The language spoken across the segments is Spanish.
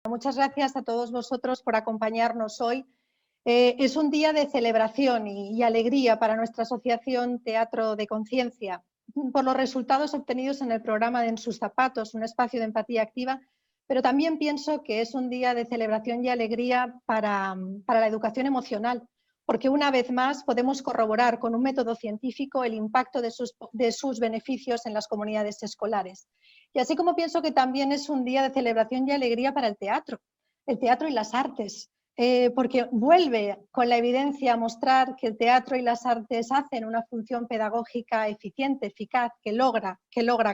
Muchas gracias a todos vosotros por acompañarnos hoy. Es un día de celebración y alegría para nuestra asociación Teatro de Conciencia por los resultados obtenidos en el programa de En sus zapatos, un espacio de empatía activa, pero también pienso que es un día de celebración y alegría para la educación emocional, porque una vez más podemos corroborar con un método científico el impacto de sus beneficios en las comunidades escolares. Y así como pienso que también es un día de celebración y alegría para el teatro y las artes, porque vuelve con la evidencia a mostrar que el teatro y las artes hacen una función pedagógica eficiente, eficaz, que logra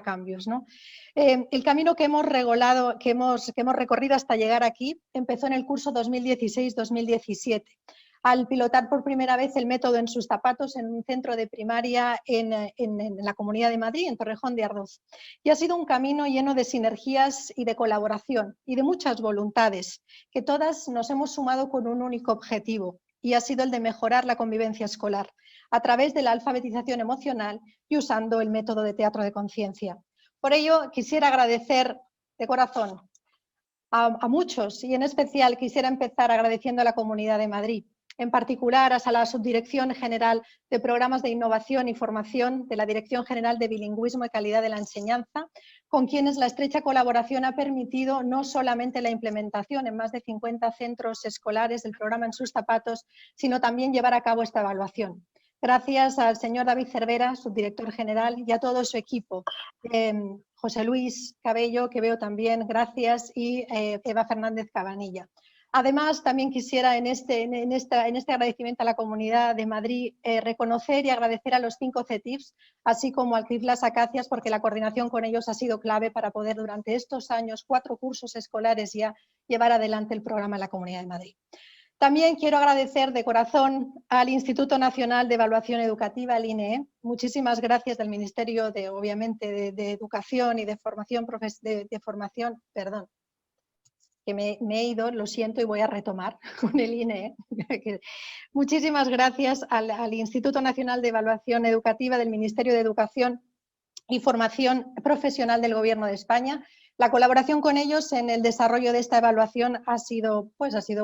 cambios, ¿no? El camino que hemos recorrido hasta llegar aquí empezó en el curso 2016-2017. Al pilotar por primera vez el método En sus zapatos en un centro de primaria en la Comunidad de Madrid, en Torrejón de Ardoz. Y ha sido un camino lleno de sinergias y de colaboración y de muchas voluntades, que todas nos hemos sumado con un único objetivo, y ha sido el de mejorar la convivencia escolar a través de la alfabetización emocional y usando el método de teatro de conciencia. Por ello, quisiera agradecer de corazón a muchos, y en especial quisiera empezar agradeciendo a la Comunidad de Madrid, en particular a la Subdirección General de Programas de Innovación y Formación de la Dirección General de Bilingüismo y Calidad de la Enseñanza, con quienes la estrecha colaboración ha permitido no solamente la implementación en más de 50 centros escolares del programa En sus zapatos, sino también llevar a cabo esta evaluación. Gracias al señor David Cervera, subdirector general, y a todo su equipo. José Luis Cabello, que veo también, gracias, y Eva Fernández Cabanilla. Además, también quisiera en este agradecimiento a la Comunidad de Madrid reconocer y agradecer a los 5 CETIFs, así como al CRIF Las Acacias, porque la coordinación con ellos ha sido clave para poder durante estos años, 4 cursos escolares ya, llevar adelante el programa en la Comunidad de Madrid. También quiero agradecer de corazón al Instituto Nacional de Evaluación Educativa, el INEE. Muchísimas gracias del Ministerio de Educación y de Formación, perdón, que me he ido, lo siento, y voy a retomar con el INEE. Muchísimas gracias al Instituto Nacional de Evaluación Educativa del Ministerio de Educación y Formación Profesional del Gobierno de España. La colaboración con ellos en el desarrollo de esta evaluación ha sido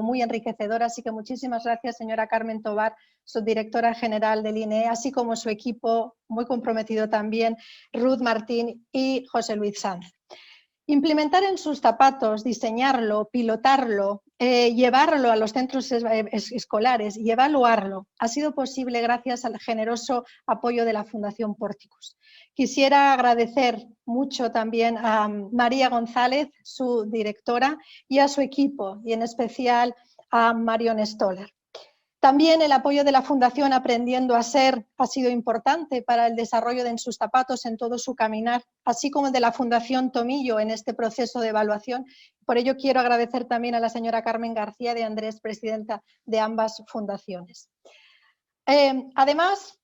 muy enriquecedora, así que muchísimas gracias, señora Carmen Tobar, subdirectora general del INEE, así como su equipo, muy comprometido también, Ruth Martín y José Luis Sanz. Implementar En sus zapatos, diseñarlo, pilotarlo, llevarlo a los centros escolares y evaluarlo ha sido posible gracias al generoso apoyo de la Fundación Pórticos. Quisiera agradecer mucho también a María González, su directora, y a su equipo, y en especial a Marion Stoller. También el apoyo de la Fundación Aprendiendo a Ser ha sido importante para el desarrollo de En sus zapatos en todo su caminar, así como el de la Fundación Tomillo en este proceso de evaluación. Por ello quiero agradecer también a la señora Carmen García de Andrés, presidenta de ambas fundaciones. Además,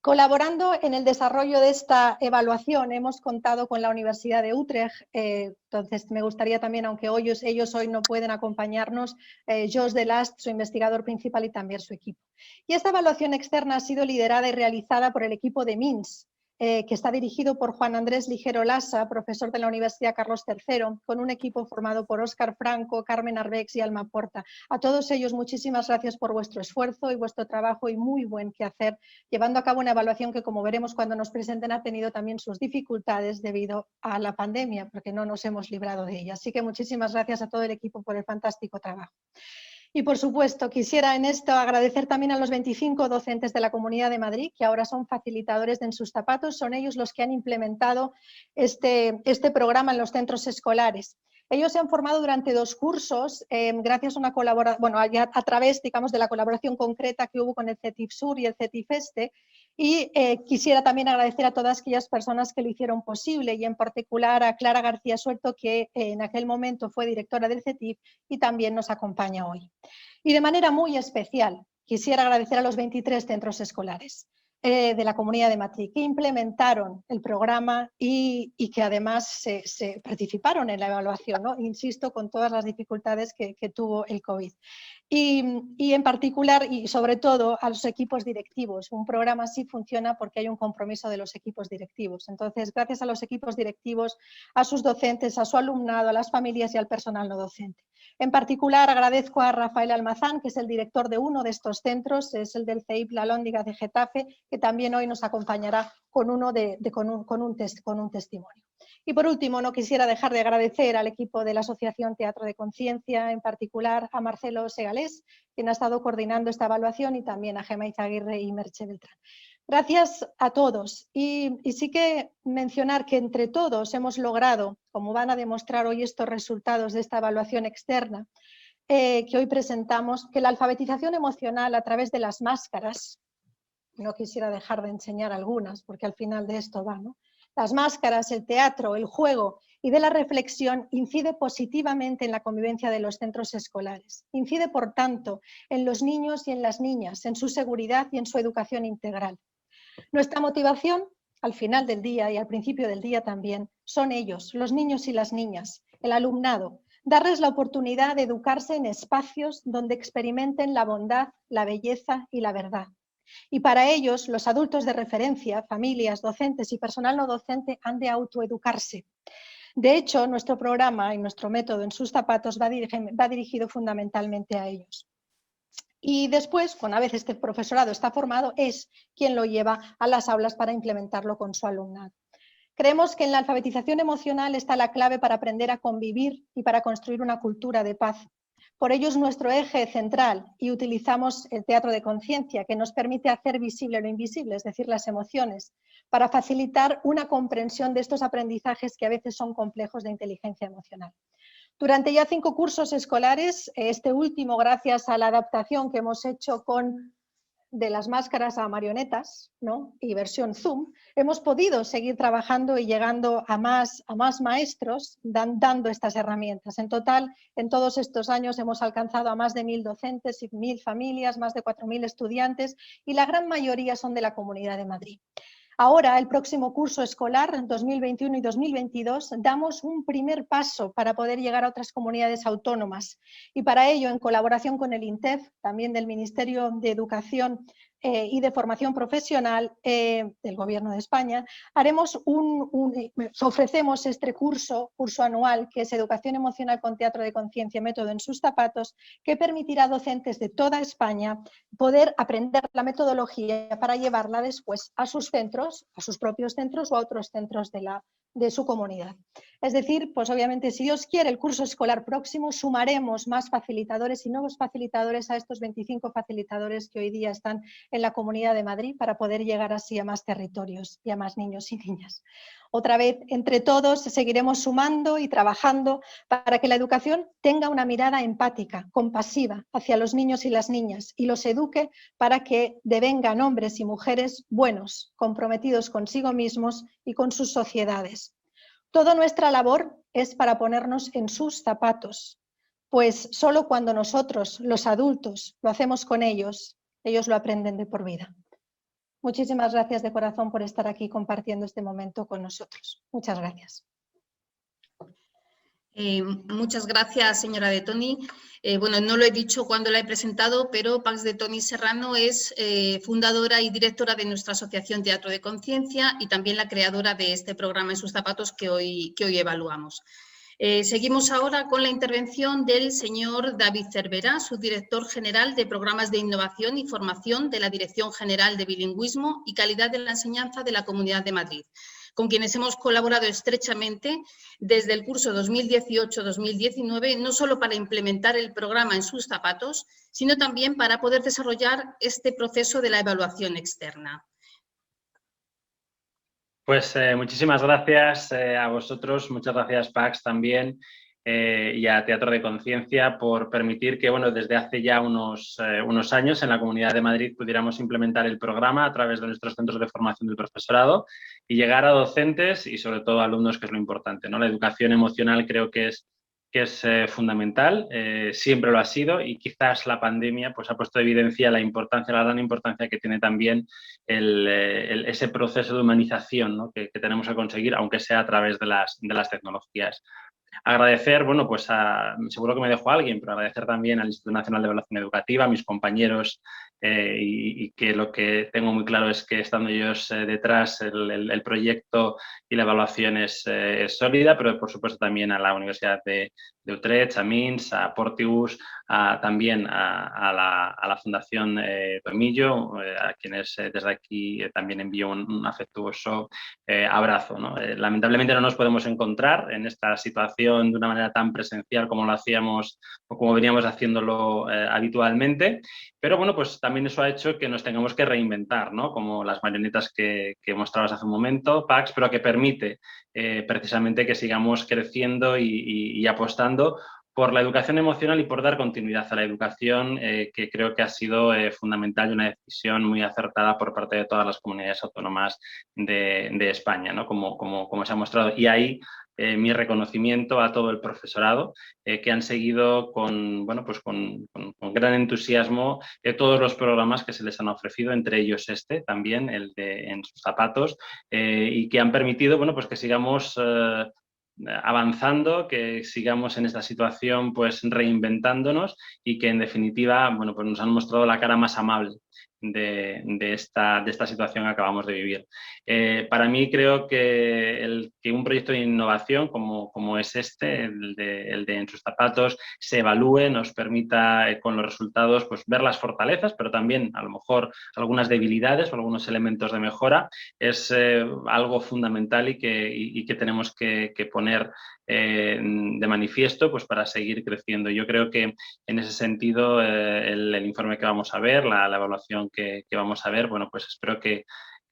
colaborando en el desarrollo de esta evaluación hemos contado con la Universidad de Utrecht, entonces me gustaría también, aunque ellos hoy no pueden acompañarnos, Jos de Last, su investigador principal, y también su equipo. Y esta evaluación externa ha sido liderada y realizada por el equipo de MINS, que está dirigido por Juan Andrés Ligero Lassa, profesor de la Universidad Carlos III, con un equipo formado por Óscar Franco, Carmen Arbex y Alma Porta. A todos ellos, muchísimas gracias por vuestro esfuerzo y vuestro trabajo y muy buen quehacer, llevando a cabo una evaluación que, como veremos cuando nos presenten, ha tenido también sus dificultades debido a la pandemia, porque no nos hemos librado de ella. Así que muchísimas gracias a todo el equipo por el fantástico trabajo. Y por supuesto, quisiera en esto agradecer también a los 25 docentes de la Comunidad de Madrid, que ahora son facilitadores de En sus zapatos. Son ellos los que han implementado este programa en los centros escolares. Ellos se han formado durante 2 cursos, gracias a una colaboración, a través, digamos, de la colaboración concreta que hubo con el CETIF Sur y el CETIF Este. Y quisiera también agradecer a todas aquellas personas que lo hicieron posible, y en particular a Clara García Suelto, que en aquel momento fue directora del CETIF y también nos acompaña hoy. Y de manera muy especial quisiera agradecer a los 23 centros escolares de la Comunidad de Madrid que implementaron el programa y que además se participaron en la evaluación, ¿no? Insisto, con todas las dificultades que tuvo el COVID. Y en particular y sobre todo a los equipos directivos. Un programa así funciona porque hay un compromiso de los equipos directivos. Entonces, gracias a los equipos directivos, a sus docentes, a su alumnado, a las familias y al personal no docente. En particular, agradezco a Rafael Almazán, que es el director de uno de estos centros, es el del CEIP La Alhóndiga de Getafe, que también hoy nos acompañará con un testimonio. Y por último, no quisiera dejar de agradecer al equipo de la Asociación Teatro de Conciencia, en particular a Marcelo Segalés, quien ha estado coordinando esta evaluación, y también a Gemma Izaguirre y Merche Beltrán. Gracias a todos. Y sí que mencionar que entre todos hemos logrado, como van a demostrar hoy estos resultados de esta evaluación externa, que hoy presentamos, que la alfabetización emocional a través de las máscaras, no quisiera dejar de enseñar algunas, porque al final de esto va, ¿no? Las máscaras, el teatro, el juego y de la reflexión incide positivamente en la convivencia de los centros escolares. Incide, por tanto, en los niños y en las niñas, en su seguridad y en su educación integral. Nuestra motivación, al final del día y al principio del día también, son ellos, los niños y las niñas, el alumnado, darles la oportunidad de educarse en espacios donde experimenten la bondad, la belleza y la verdad. Y para ellos, los adultos de referencia, familias, docentes y personal no docente han de autoeducarse. De hecho, nuestro programa y nuestro método En sus zapatos va dirigido fundamentalmente a ellos. Y después, una vez este profesorado está formado, es quien lo lleva a las aulas para implementarlo con su alumnado. Creemos que en la alfabetización emocional está la clave para aprender a convivir y para construir una cultura de paz. Por ello es nuestro eje central y utilizamos el teatro de conciencia, que nos permite hacer visible lo invisible, es decir, las emociones, para facilitar una comprensión de estos aprendizajes que a veces son complejos de inteligencia emocional. Durante ya 5 cursos escolares, este último gracias a la adaptación que hemos hecho de las máscaras a marionetas, ¿no? Y versión Zoom, hemos podido seguir trabajando y llegando a más maestros dando estas herramientas. En total, en todos estos años hemos alcanzado a más de 1000 docentes y 1000 familias, más de 4000 estudiantes, y la gran mayoría son de la Comunidad de Madrid. Ahora, el próximo curso escolar, 2021 y 2022, damos un primer paso para poder llegar a otras comunidades autónomas. Y para ello, en colaboración con el INTEF, también del Ministerio de Educación y de Formación Profesional del Gobierno de España, ofrecemos este curso anual, que es Educación Emocional con Teatro de Conciencia, método En sus zapatos, que permitirá a docentes de toda España poder aprender la metodología para llevarla después a sus centros, a sus propios centros o a otros centros de su comunidad. Es decir, pues obviamente, si Dios quiere, el curso escolar próximo sumaremos más facilitadores y nuevos facilitadores a estos 25 facilitadores que hoy día están en la Comunidad de Madrid, para poder llegar así a más territorios y a más niños y niñas. Otra vez, entre todos seguiremos sumando y trabajando para que la educación tenga una mirada empática, compasiva hacia los niños y las niñas, y los eduque para que devengan hombres y mujeres buenos, comprometidos consigo mismos y con sus sociedades. Toda nuestra labor es para ponernos en sus zapatos, pues solo cuando nosotros, los adultos, lo hacemos con ellos, ellos lo aprenden de por vida. Muchísimas gracias de corazón por estar aquí compartiendo este momento con nosotros. Muchas gracias. Muchas gracias, señora de Toni. Bueno, no lo he dicho cuando la he presentado, pero Pax de Toni Serrano es fundadora y directora de nuestra Asociación Teatro de Conciencia y también la creadora de este programa En sus zapatos que hoy evaluamos. Seguimos ahora con la intervención del señor David Cervera, subdirector general de Programas de Innovación y Formación de la Dirección General de Bilingüismo y Calidad de la Enseñanza de la Comunidad de Madrid, con quienes hemos colaborado estrechamente desde el curso 2018-2019, no solo para implementar el programa En sus zapatos, sino también para poder desarrollar este proceso de la evaluación externa. Pues muchísimas gracias a vosotros, muchas gracias Pax también y a Teatro de Conciencia por permitir que, bueno, desde hace ya unos años en la Comunidad de Madrid pudiéramos implementar el programa a través de nuestros centros de formación del profesorado y llegar a docentes y sobre todo a alumnos, que es lo importante, ¿no? La educación emocional creo que es fundamental, siempre lo ha sido, y quizás la pandemia pues ha puesto de evidencia la gran importancia que tiene también ese proceso de humanización, ¿no? que tenemos que conseguir, aunque sea a través de las tecnologías. Agradecer, bueno, pues seguro que me dejo a alguien, pero agradecer también al Instituto Nacional de Evaluación Educativa, a mis compañeros, y que lo que tengo muy claro es que estando ellos detrás, el proyecto y la evaluación es sólida, pero por supuesto también a la Universidad de Utrecht, a MINS, a Portius, también a la Fundación Tomillo, a quienes desde aquí también envío un afectuoso abrazo, ¿no? Lamentablemente no nos podemos encontrar en esta situación de una manera tan presencial como lo hacíamos o como veníamos haciéndolo habitualmente, pero bueno, pues también eso ha hecho que nos tengamos que reinventar, ¿no? Como las marionetas que mostrabas hace un momento, Pax, pero que permite precisamente que sigamos creciendo y apostando por la educación emocional y por dar continuidad a la educación, que creo que ha sido fundamental y una decisión muy acertada por parte de todas las comunidades autónomas de España, ¿no? Como se ha mostrado. Y ahí mi reconocimiento a todo el profesorado que han seguido con gran entusiasmo todos los programas que se les han ofrecido, entre ellos este también, el de En sus zapatos, y que han permitido, bueno, pues que sigamos avanzando, que sigamos en esta situación pues reinventándonos y que en definitiva, bueno, pues nos han mostrado la cara más amable de esta situación que acabamos de vivir. Para mí creo que un proyecto de innovación como es este, el de En sus zapatos, se evalúe, nos permita con los resultados pues ver las fortalezas, pero también a lo mejor algunas debilidades o algunos elementos de mejora, es algo fundamental y que tenemos que poner de manifiesto pues para seguir creciendo. Yo creo que en ese sentido el informe que vamos a ver, la evaluación que vamos a ver, bueno, pues espero que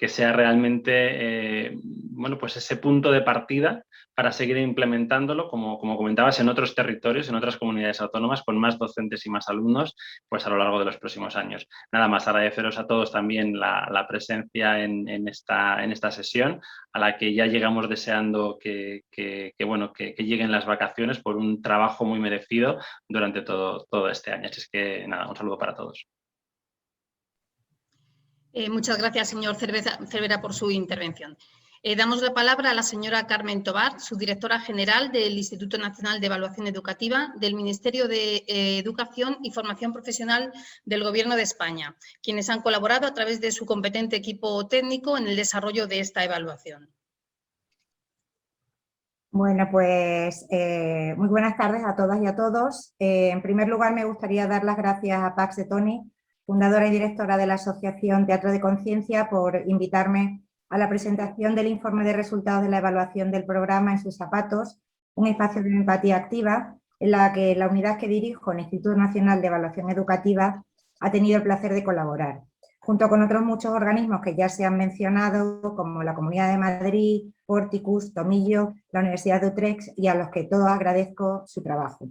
sea realmente bueno, pues ese punto de partida para seguir implementándolo, como comentabas, en otros territorios, en otras comunidades autónomas, con más docentes y más alumnos, pues a lo largo de los próximos años. Nada más, agradeceros a todos también la presencia en esta sesión, a la que ya llegamos deseando que lleguen las vacaciones por un trabajo muy merecido durante todo este año. Así es que nada, un saludo para todos. Muchas gracias, señor Cervera, por su intervención. Damos la palabra a la señora Carmen Tobar, subdirectora general del Instituto Nacional de Evaluación Educativa del Ministerio de Educación y Formación Profesional del Gobierno de España, quienes han colaborado a través de su competente equipo técnico en el desarrollo de esta evaluación. Bueno, pues muy buenas tardes a todas y a todos. En primer lugar, me gustaría dar las gracias a Pax de Toni, fundadora y directora de la Asociación Teatro de Conciencia, por invitarme a la presentación del informe de resultados de la evaluación del programa En sus zapatos, un espacio de empatía activa, en la que la unidad que dirijo, el Instituto Nacional de Evaluación Educativa, ha tenido el placer de colaborar, junto con otros muchos organismos que ya se han mencionado, como la Comunidad de Madrid, Porticus, Tomillo, la Universidad de Utrecht, y a los que todos agradezco su trabajo.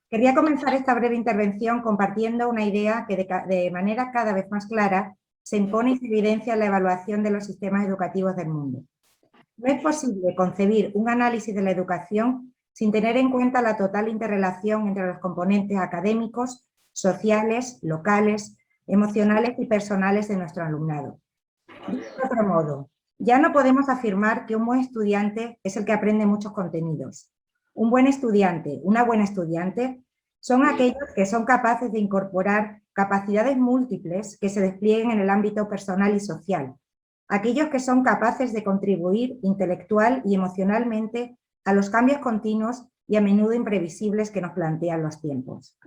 Quería comenzar esta breve intervención compartiendo una idea que de manera cada vez más clara se impone y se evidencia en la evaluación de los sistemas educativos del mundo. No es posible concebir un análisis de la educación sin tener en cuenta la total interrelación entre los componentes académicos, sociales, locales, emocionales y personales de nuestro alumnado. De otro modo, ya no podemos afirmar que un buen estudiante es el que aprende muchos contenidos. Un buen estudiante, una buena estudiante, son aquellos que son capaces de incorporar capacidades múltiples que se desplieguen en el ámbito personal y social. Aquellos que son capaces de contribuir intelectual y emocionalmente a los cambios continuos y a menudo imprevisibles que nos plantean los tiempos.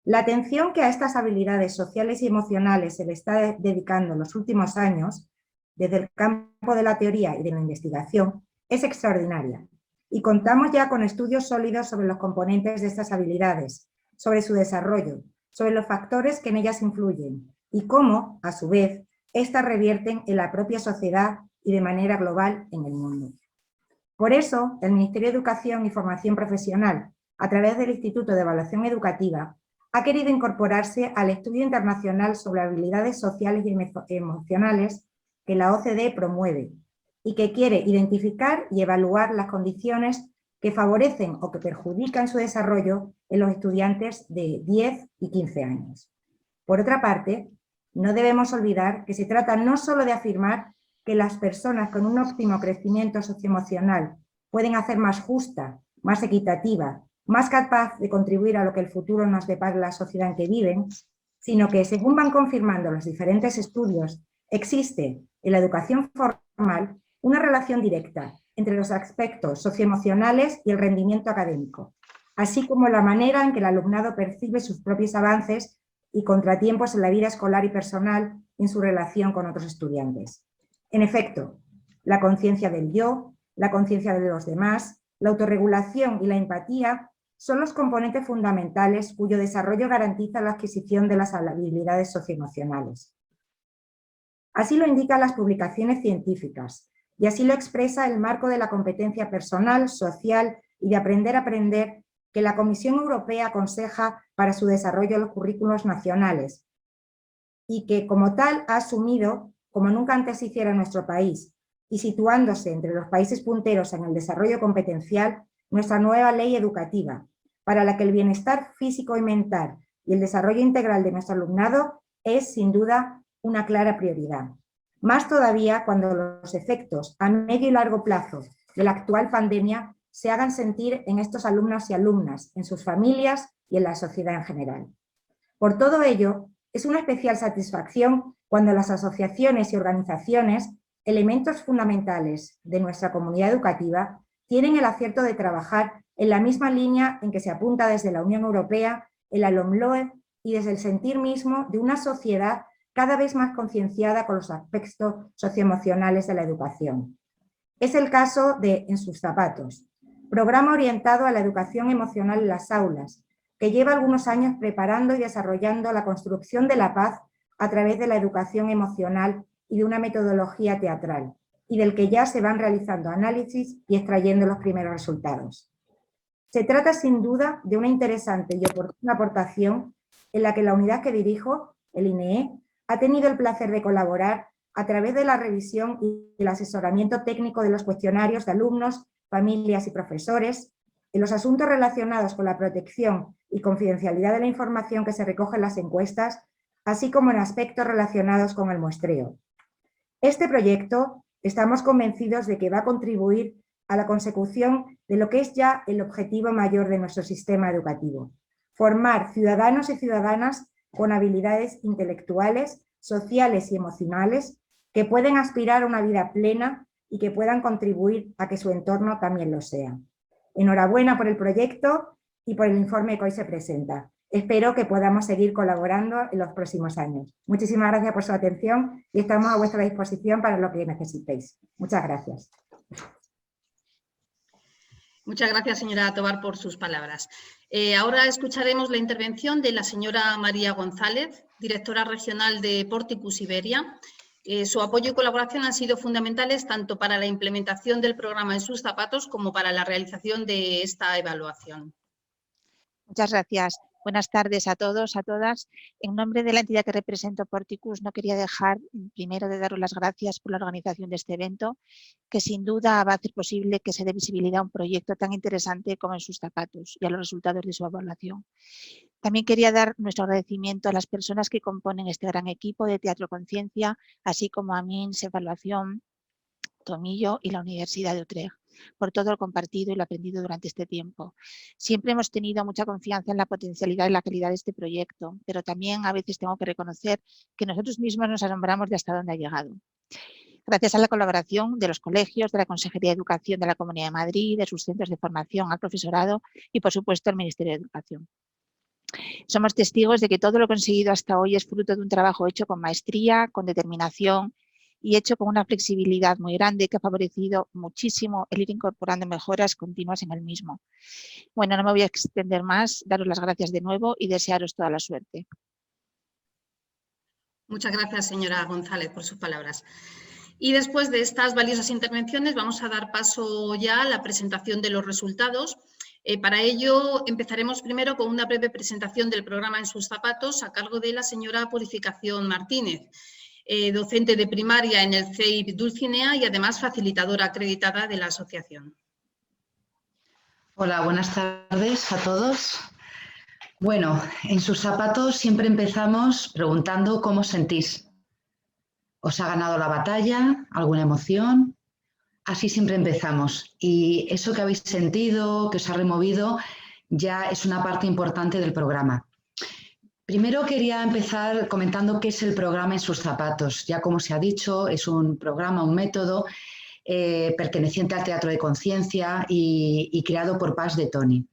La atención que a estas habilidades sociales y emocionales se le está dedicando en los últimos años, desde el campo de la teoría y de la investigación, es extraordinaria. Y contamos ya con estudios sólidos sobre los componentes de estas habilidades, sobre su desarrollo, sobre los factores que en ellas influyen y cómo, a su vez, éstas revierten en la propia sociedad y de manera global en el mundo. Por eso, el Ministerio de Educación y Formación Profesional, a través del Instituto de Evaluación Educativa, ha querido incorporarse al estudio internacional sobre habilidades sociales y emocionales que la OCDE promueve y que quiere identificar y evaluar las condiciones que favorecen o que perjudican su desarrollo en los estudiantes de 10 y 15 años. Por otra parte, no debemos olvidar que se trata no solo de afirmar que las personas con un óptimo crecimiento socioemocional pueden hacer más justa más equitativa, más capaz de contribuir a lo que el futuro nos depara la sociedad en que viven, sino que, según van confirmando los diferentes estudios, existe en la educación formal una relación directa entre los aspectos socioemocionales y el rendimiento académico, así como la manera en que el alumnado percibe sus propios avances y contratiempos en la vida escolar y personal en su relación con otros estudiantes. En efecto, la conciencia del yo, la conciencia de los demás, la autorregulación y la empatía son los componentes fundamentales cuyo desarrollo garantiza la adquisición de las habilidades socioemocionales. Así lo indican las publicaciones científicas y así lo expresa el marco de la competencia personal, social y de aprender a aprender que la Comisión Europea aconseja para su desarrollo en los currículos nacionales y que como tal ha asumido, como nunca antes se hiciera en nuestro país, y situándose entre los países punteros en el desarrollo competencial, nuestra nueva ley educativa, para la que el bienestar físico y mental y el desarrollo integral de nuestro alumnado es, sin duda, una clara prioridad. Más todavía cuando los efectos a medio y largo plazo de la actual pandemia se hagan sentir en estos alumnos y alumnas, en sus familias y en la sociedad en general. Por todo ello, es una especial satisfacción cuando las asociaciones y organizaciones, elementos fundamentales de nuestra comunidad educativa, tienen el acierto de trabajar en la misma línea en que se apunta desde la Unión Europea, en la LOMLOE y desde el sentir mismo de una sociedad cada vez más concienciada con los aspectos socioemocionales de la educación. Es el caso de En sus zapatos, programa orientado a la educación emocional en las aulas, que lleva algunos años preparando y desarrollando la construcción de la paz a través de la educación emocional y de una metodología teatral, y del que ya se van realizando análisis y extrayendo los primeros resultados. Se trata sin duda de una interesante y oportuna aportación en la que la unidad que dirijo, el INEE, ha tenido el placer de colaborar a través de la revisión y el asesoramiento técnico de los cuestionarios de alumnos, familias y profesores, en los asuntos relacionados con la protección y confidencialidad de la información que se recoge en las encuestas, así como en aspectos relacionados con el muestreo. Este proyecto estamos convencidos de que va a contribuir a la consecución de lo que es ya el objetivo mayor de nuestro sistema educativo: formar ciudadanos y ciudadanas con habilidades intelectuales, sociales y emocionales que pueden aspirar a una vida plena y que puedan contribuir a que su entorno también lo sea. Enhorabuena por el proyecto y por el informe que hoy se presenta. Espero que podamos seguir colaborando en los próximos años. Muchísimas gracias por su atención y estamos a vuestra disposición para lo que necesitéis. Muchas gracias. Muchas gracias, señora Tobar, por sus palabras. Ahora escucharemos la intervención de la señora María González, directora regional de Porticus Iberia. Su apoyo y colaboración han sido fundamentales tanto para la implementación del programa En sus zapatos como para la realización de esta evaluación. Muchas gracias. Buenas tardes a todos, a todas. En nombre de la entidad que represento, Porticus, no quería dejar primero de daros las gracias por la organización de este evento, que sin duda va a hacer posible que se dé visibilidad a un proyecto tan interesante como En sus zapatos y a los resultados de su evaluación. También quería dar nuestro agradecimiento a las personas que componen este gran equipo de Teatro Conciencia, así como a MINS Evaluación, Tomillo y la Universidad de Utrecht, por todo lo compartido y lo aprendido durante este tiempo. Siempre hemos tenido mucha confianza en la potencialidad y la calidad de este proyecto, pero también a veces tengo que reconocer que nosotros mismos nos asombramos de hasta dónde ha llegado. Gracias a la colaboración de los colegios, de la Consejería de Educación de la Comunidad de Madrid, de sus centros de formación al profesorado y, por supuesto, el Ministerio de Educación. Somos testigos de que todo lo conseguido hasta hoy es fruto de un trabajo hecho con maestría, con determinación y hecho con una flexibilidad muy grande que ha favorecido muchísimo el ir incorporando mejoras continuas en el mismo. Bueno, no me voy a extender más, daros las gracias de nuevo y desearos toda la suerte. Muchas gracias, señora González, por sus palabras. Y después de estas valiosas intervenciones vamos a dar paso ya a la presentación de los resultados. Para ello empezaremos primero con una breve presentación del programa En sus zapatos a cargo de la señora Purificación Martínez, docente de primaria en el CEIP Dulcinea y además facilitadora acreditada de la asociación. Hola, buenas tardes a todos. Bueno, En sus zapatos siempre empezamos preguntando cómo sentís. ¿Os ha ganado la batalla? ¿Alguna emoción? Así siempre empezamos y eso que habéis sentido, que os ha removido, ya es una parte importante del programa. Primero quería empezar comentando qué es el programa En sus zapatos. Ya como se ha dicho, es un programa, un método perteneciente al Teatro de Conciencia y creado por Pax de Toni.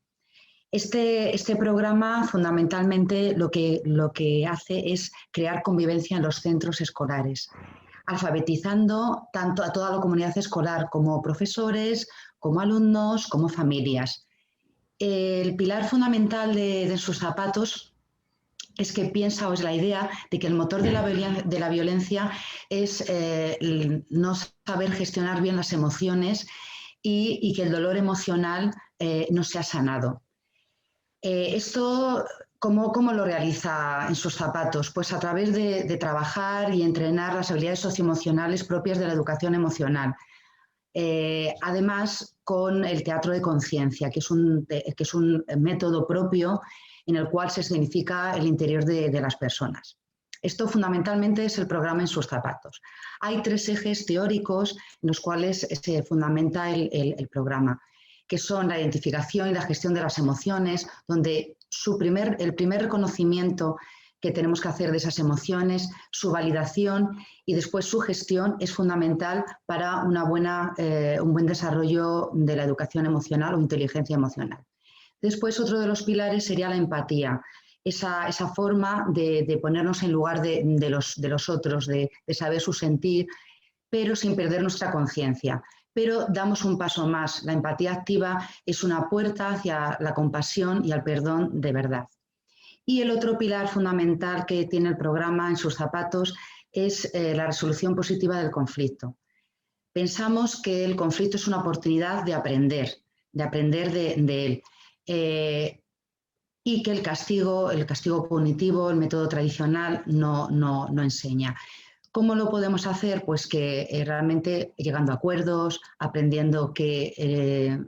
Este programa fundamentalmente lo que hace es crear convivencia en los centros escolares, alfabetizando tanto a toda la comunidad escolar como profesores, como alumnos, como familias. El pilar fundamental de sus zapatos es que piensa, o es la idea, de que el motor de la violencia es no saber gestionar bien las emociones y que el dolor emocional no se ha sanado. Esto, ¿cómo lo realiza En sus zapatos? Pues a través de trabajar y entrenar las habilidades socioemocionales propias de la educación emocional. Además, con el teatro de conciencia, que es un método propio en el cual se escenifica el interior de las personas. Esto fundamentalmente es el programa En sus zapatos. Hay 3 ejes teóricos en los cuales se fundamenta el programa, que son la identificación y la gestión de las emociones, donde el primer reconocimiento que tenemos que hacer de esas emociones, su validación y después su gestión es fundamental para un buen desarrollo de la educación emocional o inteligencia emocional. Después, otro de los pilares sería la empatía, esa forma de ponernos en lugar de los otros, de saber su sentir, pero sin perder nuestra conciencia. Pero damos un paso más. La empatía activa es una puerta hacia la compasión y al perdón de verdad. Y el otro pilar fundamental que tiene el programa En sus zapatos es la resolución positiva del conflicto. Pensamos que el conflicto es una oportunidad de aprender de él. Y que el castigo punitivo, el método tradicional, no enseña. ¿Cómo lo podemos hacer? Pues que realmente llegando a acuerdos, aprendiendo que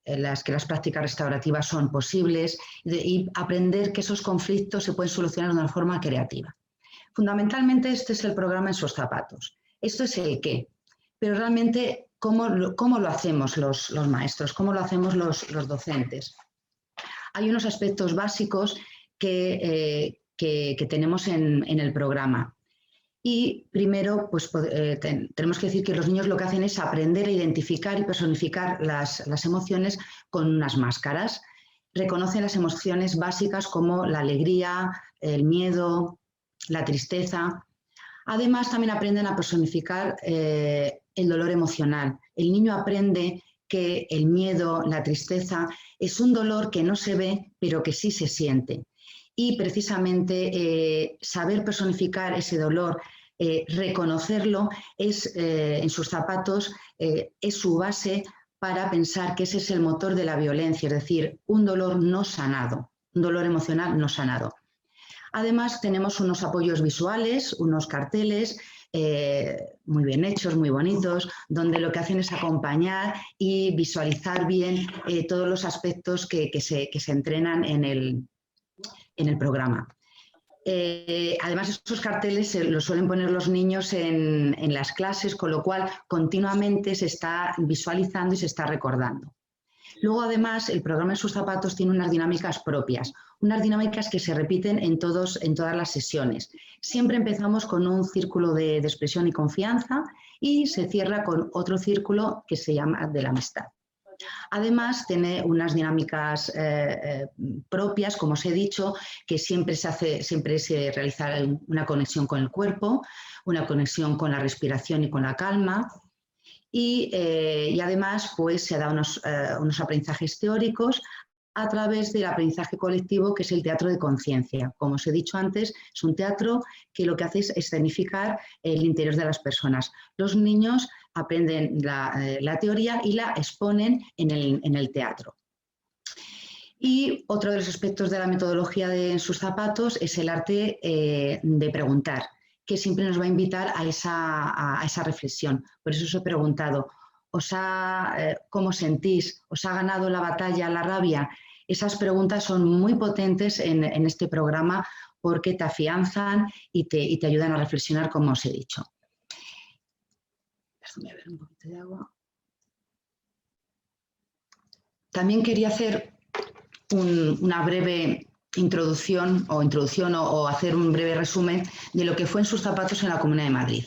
las prácticas restaurativas son posibles y aprender que esos conflictos se pueden solucionar de una forma creativa. Fundamentalmente este es el programa En sus zapatos. Esto es el qué, pero realmente ¿cómo lo hacemos los maestros? ¿Cómo lo hacemos los docentes? Hay unos aspectos básicos que tenemos en el programa. Y primero, pues, tenemos que decir que los niños lo que hacen es aprender a identificar y personificar las emociones con unas máscaras. Reconocen las emociones básicas como la alegría, el miedo, la tristeza. Además, también aprenden a personificar el dolor emocional. El niño aprende que el miedo, la tristeza, es un dolor que no se ve, pero que sí se siente. Y precisamente saber personificar ese dolor, reconocerlo, En sus zapatos es su base para pensar que ese es el motor de la violencia, es decir, un dolor no sanado, un dolor emocional no sanado. Además, tenemos unos apoyos visuales, unos carteles muy bien hechos, muy bonitos, donde lo que hacen es acompañar y visualizar bien todos los aspectos que se entrenan en el programa. Además, estos carteles los suelen poner los niños en las clases, con lo cual continuamente se está visualizando y se está recordando. Luego, además, el programa En sus zapatos tiene unas dinámicas propias, unas dinámicas que se repiten en todas las sesiones. Siempre empezamos con un círculo de expresión y confianza y se cierra con otro círculo que se llama de la amistad. Además, tiene unas dinámicas propias, como os he dicho, que siempre se realiza una conexión con el cuerpo, una conexión con la respiración y con la calma. Y además, pues, se da unos aprendizajes teóricos a través del aprendizaje colectivo, que es el teatro de conciencia. Como os he dicho antes, es un teatro que lo que hace es escenificar el interior de las personas. Los niños aprenden la teoría y la exponen en el teatro. Y otro de los aspectos de la metodología de En sus zapatos es el arte de preguntar, que siempre nos va a invitar a esa reflexión. Por eso os he preguntado, ¿cómo sentís? ¿Os ha ganado la batalla la rabia? Esas preguntas son muy potentes en este programa porque te afianzan y te ayudan a reflexionar, como os he dicho. Déjame ver un poquito de agua. También quería hacer una breve introducción o hacer un breve resumen de lo que fue En sus zapatos en la Comunidad de Madrid.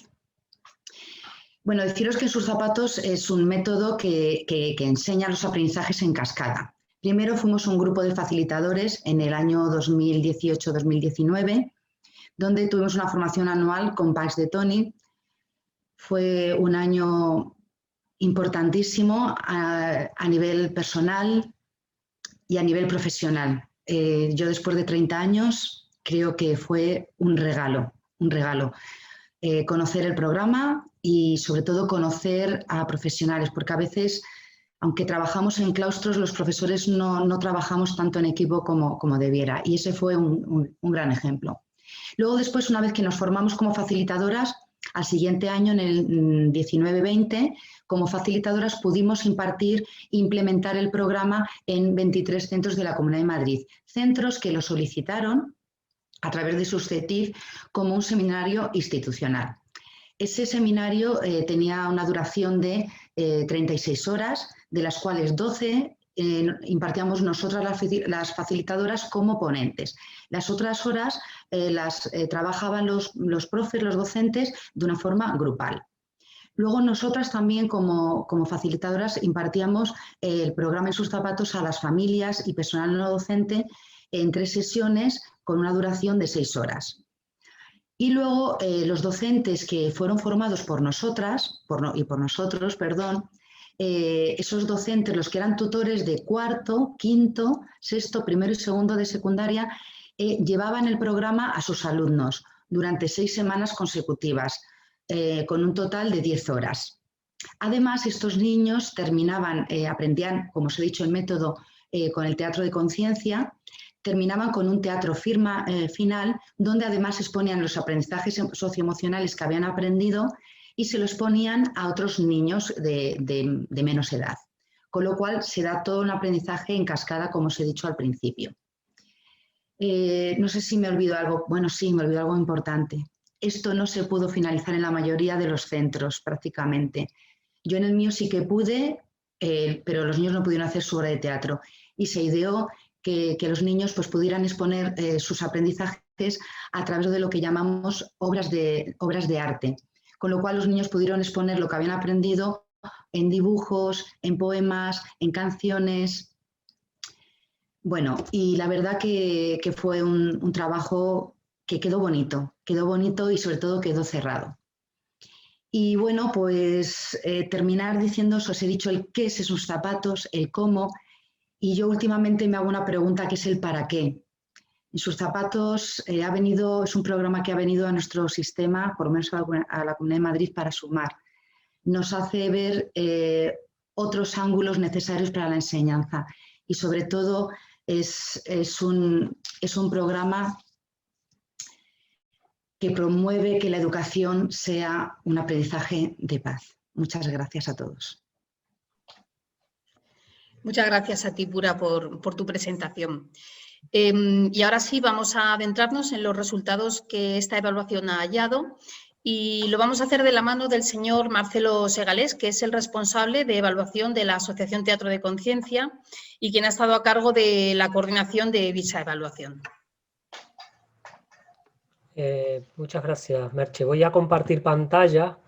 Bueno, deciros que En sus zapatos es un método que enseña los aprendizajes en cascada. Primero fuimos un grupo de facilitadores en el año 2018-2019, donde tuvimos una formación anual con Pax de Tony. Fue un año importantísimo a nivel personal y a nivel profesional. Yo después de 30 años creo que fue un regalo. Conocer el programa y sobre todo conocer a profesionales, porque a veces, aunque trabajamos en claustros, los profesores no trabajamos tanto en equipo como debiera, y ese fue un gran ejemplo. Luego después, una vez que nos formamos como facilitadoras, al siguiente año, en el 19-20, como facilitadoras pudimos impartir e implementar el programa en 23 centros de la Comunidad de Madrid, centros que lo solicitaron a través de sus CETIF como un seminario institucional. Ese seminario tenía una duración de 36 horas, de las cuales 12 impartíamos nosotras las facilitadoras como ponentes. Las otras horas las trabajaban los profes, los docentes, de una forma grupal. Luego nosotras también como facilitadoras impartíamos el programa En sus zapatos a las familias y personal no docente en 3 sesiones con una duración de 6 horas. Y luego los docentes que fueron formados por nosotras y por nosotros, esos docentes, los que eran tutores de cuarto, quinto, sexto, primero y segundo de secundaria, llevaban el programa a sus alumnos durante 6 semanas consecutivas, con un total de 10 horas. Además, estos niños aprendían, como os he dicho, el método con el teatro de conciencia, terminaban con un teatro final, donde además exponían los aprendizajes socioemocionales que habían aprendido y se los ponían a otros niños de menos edad. Con lo cual se da todo un aprendizaje en cascada, como os he dicho al principio. No sé si me olvido algo. Bueno, sí, me olvido algo importante. Esto no se pudo finalizar en la mayoría de los centros, prácticamente. Yo en el mío sí que pude, pero los niños no pudieron hacer su obra de teatro. Y se ideó que los niños pues, pudieran exponer sus aprendizajes a través de lo que llamamos obras de arte. Con lo cual los niños pudieron exponer lo que habían aprendido en dibujos, en poemas, en canciones. Bueno, y la verdad que fue un trabajo que quedó bonito y sobre todo quedó cerrado. Y bueno, pues terminar diciéndoos, os he dicho el qué es En sus zapatos, el cómo, y yo últimamente me hago una pregunta que es el para qué. En sus zapatos es un programa que ha venido a nuestro sistema, por lo menos a la Comunidad de Madrid, para sumar. Nos hace ver otros ángulos necesarios para la enseñanza y sobre todo es un programa que promueve que la educación sea un aprendizaje de paz. Muchas gracias a todos. Muchas gracias a ti, Pura, por tu presentación. Y ahora sí, vamos a adentrarnos en los resultados que esta evaluación ha hallado y lo vamos a hacer de la mano del señor Marcelo Segalés, que es el responsable de evaluación de la Asociación Teatro de Conciencia y quien ha estado a cargo de la coordinación de dicha evaluación. Muchas gracias, Merche. Voy a compartir pantalla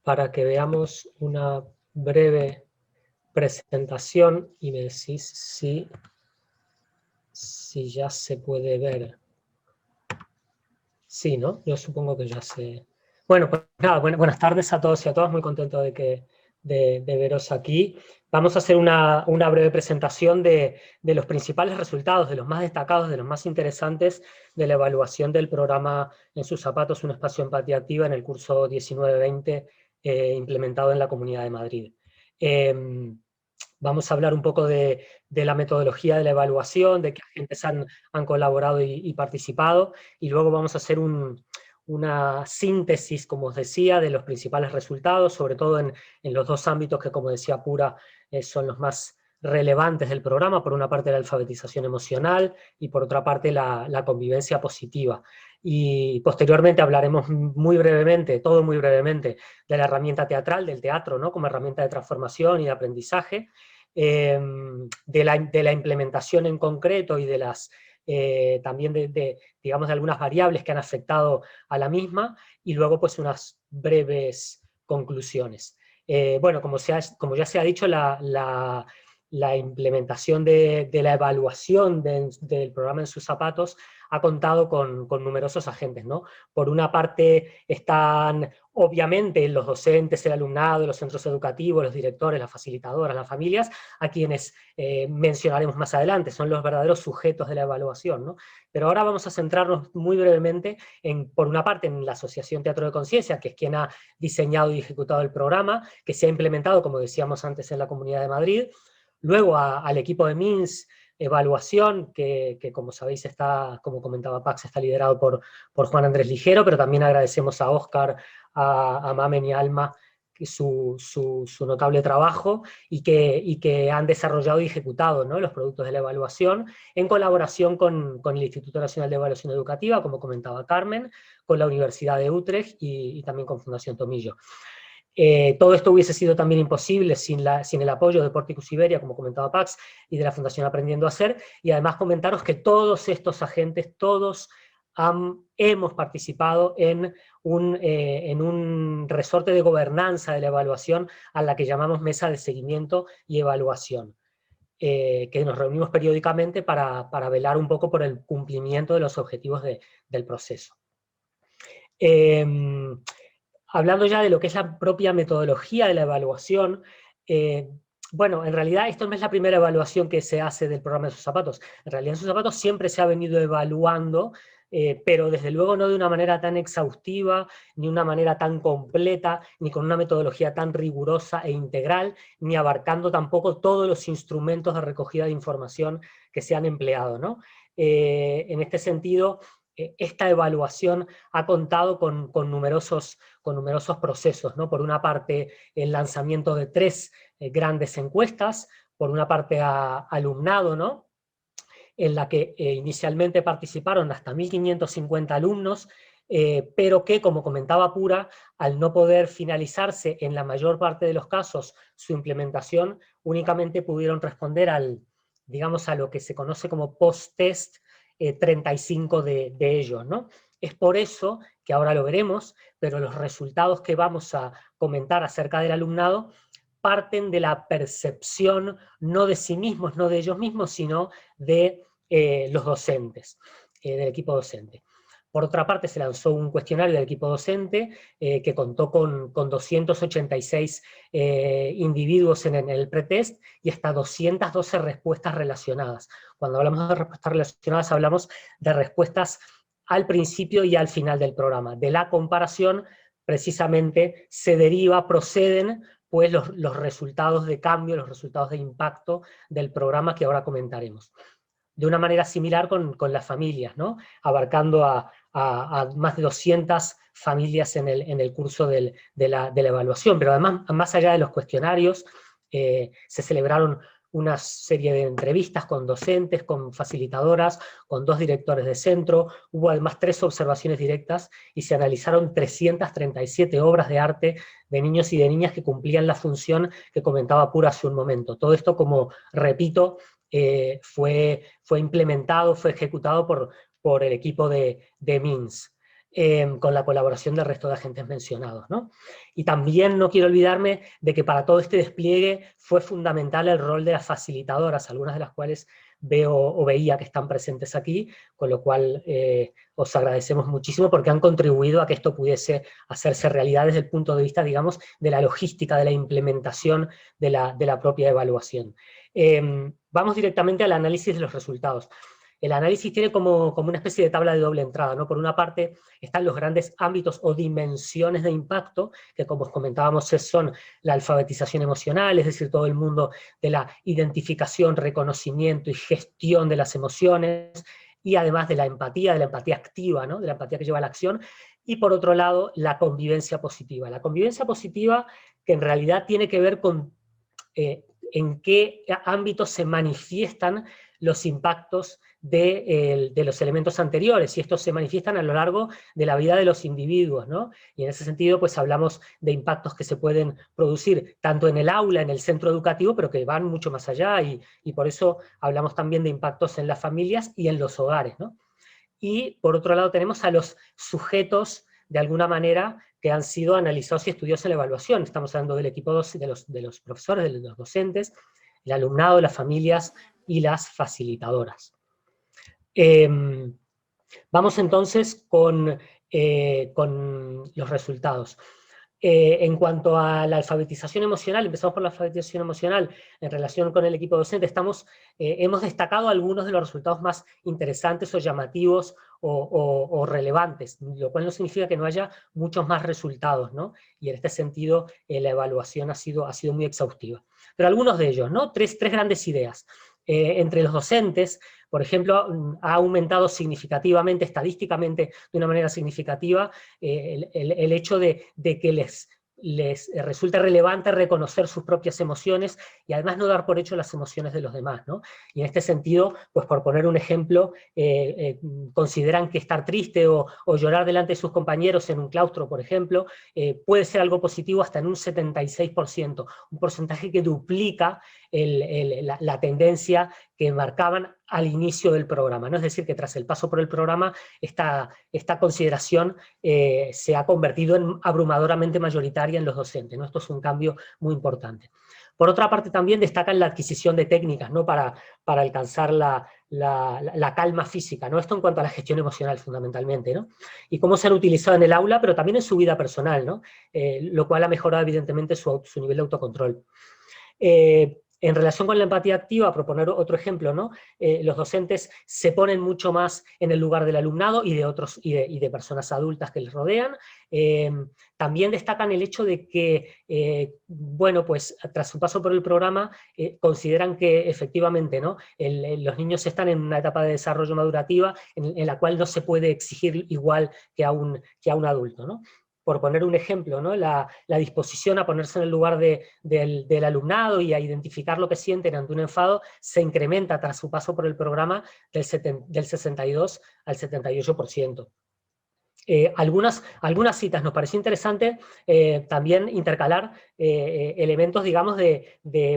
para que veamos una breve presentación y me decís si ya se puede ver. Sí, ¿no? Yo supongo que ya se... Bueno, pues nada, buenas tardes a todos y a todas. Muy contento de veros aquí. Vamos a hacer una breve presentación de los principales resultados, de los más destacados, de los más interesantes de la evaluación del programa En sus zapatos, un espacio de empatía activa en el curso 19-20 implementado en la Comunidad de Madrid. Vamos a hablar un poco de la metodología de la evaluación, de qué agentes han colaborado y participado, y luego vamos a hacer una síntesis, como os decía, de los principales resultados, sobre todo en los 2 ámbitos que, como decía Pura, son los más relevantes del programa, por una parte la alfabetización emocional y por otra parte la convivencia positiva. Y posteriormente hablaremos muy brevemente, todo muy brevemente, de la herramienta teatral, del teatro, ¿no?, como herramienta de transformación y de aprendizaje, de la implementación en concreto y de las, también digamos, de algunas variables que han afectado a la misma, y luego pues unas breves conclusiones. Bueno, como ya se ha dicho, la implementación de la evaluación del programa En sus zapatos ha contado con numerosos agentes, ¿no? Por una parte están obviamente los docentes, el alumnado, los centros educativos, los directores, las facilitadoras, las familias, a quienes mencionaremos más adelante, son los verdaderos sujetos de la evaluación, ¿no? Pero ahora vamos a centrarnos muy brevemente, por una parte, en la Asociación Teatro de Conciencia, que es quien ha diseñado y ejecutado el programa, que se ha implementado, como decíamos antes, en la Comunidad de Madrid. Luego al equipo de MINS Evaluación, que como sabéis está, como comentaba Pax, está liderado por Juan Andrés Ligero, pero también agradecemos a Óscar, a Mamen y a Alma su notable trabajo, y que han desarrollado y ejecutado, ¿no?, los productos de la evaluación en colaboración con el Instituto Nacional de Evaluación Educativa, como comentaba Carmen, con la Universidad de Utrecht y también con Fundación Tomillo. Todo esto hubiese sido también imposible sin el apoyo de Porticus Iberia, como comentaba Pax, y de la Fundación Aprendiendo a Ser, y además comentaros que todos estos agentes, todos hemos participado en un resorte de gobernanza de la evaluación a la que llamamos Mesa de Seguimiento y Evaluación, que nos reunimos periódicamente para velar un poco por el cumplimiento de los objetivos del proceso. Hablando ya de lo que es la propia metodología de la evaluación, bueno, en realidad esto no es la primera evaluación que se hace del programa En sus zapatos. En realidad En sus zapatos siempre se ha venido evaluando, pero desde luego no de una manera tan exhaustiva, ni una manera tan completa, ni con una metodología tan rigurosa e integral, ni abarcando tampoco todos los instrumentos de recogida de información que se han empleado, ¿no? En este sentido, esta evaluación ha contado con numerosos procesos, ¿no? Por una parte, el lanzamiento de 3 grandes encuestas, por una parte a alumnado, ¿no?, en la que inicialmente participaron hasta 1.550 alumnos, pero que, como comentaba Pura, al no poder finalizarse en la mayor parte de los casos su implementación, únicamente pudieron responder digamos, a lo que se conoce como post-test, 35 de ellos, ¿no? Es por eso que ahora lo veremos, pero los resultados que vamos a comentar acerca del alumnado parten de la percepción no de sí mismos, no de ellos mismos, sino de los docentes, del equipo docente. Por otra parte, se lanzó un cuestionario del equipo docente que contó con 286 individuos en el pretest y hasta 212 respuestas relacionadas. Cuando hablamos de respuestas relacionadas, hablamos de respuestas al principio y al final del programa. De la comparación, precisamente, proceden pues los resultados de cambio, los resultados de impacto del programa que ahora comentaremos. De una manera similar con las familias, ¿no?, abarcando a más de 200 familias en el curso de la evaluación, pero además, más allá de los cuestionarios, se celebraron una serie de entrevistas con docentes, con facilitadoras, con 2 directores de centro, hubo además 3 observaciones directas, y se analizaron 337 obras de arte de niños y de niñas que cumplían la función que comentaba Pura hace un momento. Todo esto, como repito, fue implementado, fue ejecutado por el equipo de MINS, con la colaboración del resto de agentes mencionados, ¿no? Y también no quiero olvidarme de que para todo este despliegue fue fundamental el rol de las facilitadoras, algunas de las cuales veo o veía que están presentes aquí, con lo cual os agradecemos muchísimo porque han contribuido a que esto pudiese hacerse realidad desde el punto de vista, digamos, de la logística, de la implementación de la propia evaluación. Vamos directamente al análisis de los resultados. El análisis tiene como una especie de tabla de doble entrada, ¿no? Por una parte están los grandes ámbitos o dimensiones de impacto, que como os comentábamos son la alfabetización emocional, es decir, todo el mundo de la identificación, reconocimiento y gestión de las emociones, y además de la empatía activa, ¿no?, de la empatía que lleva a la acción, y por otro lado la convivencia positiva. La convivencia positiva, que en realidad tiene que ver con en qué ámbitos se manifiestan los impactos de los elementos anteriores, y estos se manifiestan a lo largo de la vida de los individuos, ¿no? Y en ese sentido, pues hablamos de impactos que se pueden producir tanto en el aula, en el centro educativo, pero que van mucho más allá, y por eso hablamos también de impactos en las familias y en los hogares, ¿no? Y por otro lado tenemos a los sujetos, de alguna manera, que han sido analizados y estudiados en la evaluación. Estamos hablando del equipo de los profesores, de los docentes, el alumnado, las familias y las facilitadoras. Vamos entonces con los resultados. En cuanto a la alfabetización emocional, empezamos por la alfabetización emocional en relación con el equipo docente, hemos destacado algunos de los resultados más interesantes o llamativos o relevantes, lo cual no significa que no haya muchos más resultados, ¿no? Y en este sentido la evaluación ha sido muy exhaustiva. Pero algunos de ellos, ¿no? Tres grandes ideas. Entre los docentes, por ejemplo, ha aumentado significativamente, estadísticamente, de una manera significativa, el hecho de que les resulta relevante reconocer sus propias emociones y además no dar por hecho las emociones de los demás, ¿no? Y en este sentido, pues por poner un ejemplo, consideran que estar triste o llorar delante de sus compañeros en un claustro, por ejemplo, puede ser algo positivo hasta en un 76%, un porcentaje que duplica la tendencia que marcaban al inicio del programa, ¿no? Es decir, que tras el paso por el programa, esta consideración se ha convertido en abrumadoramente mayoritaria en los docentes, ¿no? Esto es un cambio muy importante. Por otra parte, también destacan la adquisición de técnicas, ¿no? para alcanzar la calma física, ¿no? Esto en cuanto a la gestión emocional, fundamentalmente, ¿no? Y cómo se han utilizado en el aula, pero también en su vida personal, ¿no? Lo cual ha mejorado evidentemente su nivel de autocontrol. En relación con la empatía activa, a proponer otro ejemplo, ¿no? Los docentes se ponen mucho más en el lugar del alumnado y de personas adultas que les rodean. También destacan el hecho de que, bueno, pues tras su paso por el programa, consideran que efectivamente, ¿no? Los niños están en una etapa de desarrollo madurativa en la cual no se puede exigir igual que a un adulto, ¿no? Por poner un ejemplo, ¿no? La disposición a ponerse en el lugar del alumnado y a identificar lo que sienten ante un enfado se incrementa tras su paso por el programa del 62 al 78%. Algunas citas, nos pareció interesante también intercalar elementos, digamos,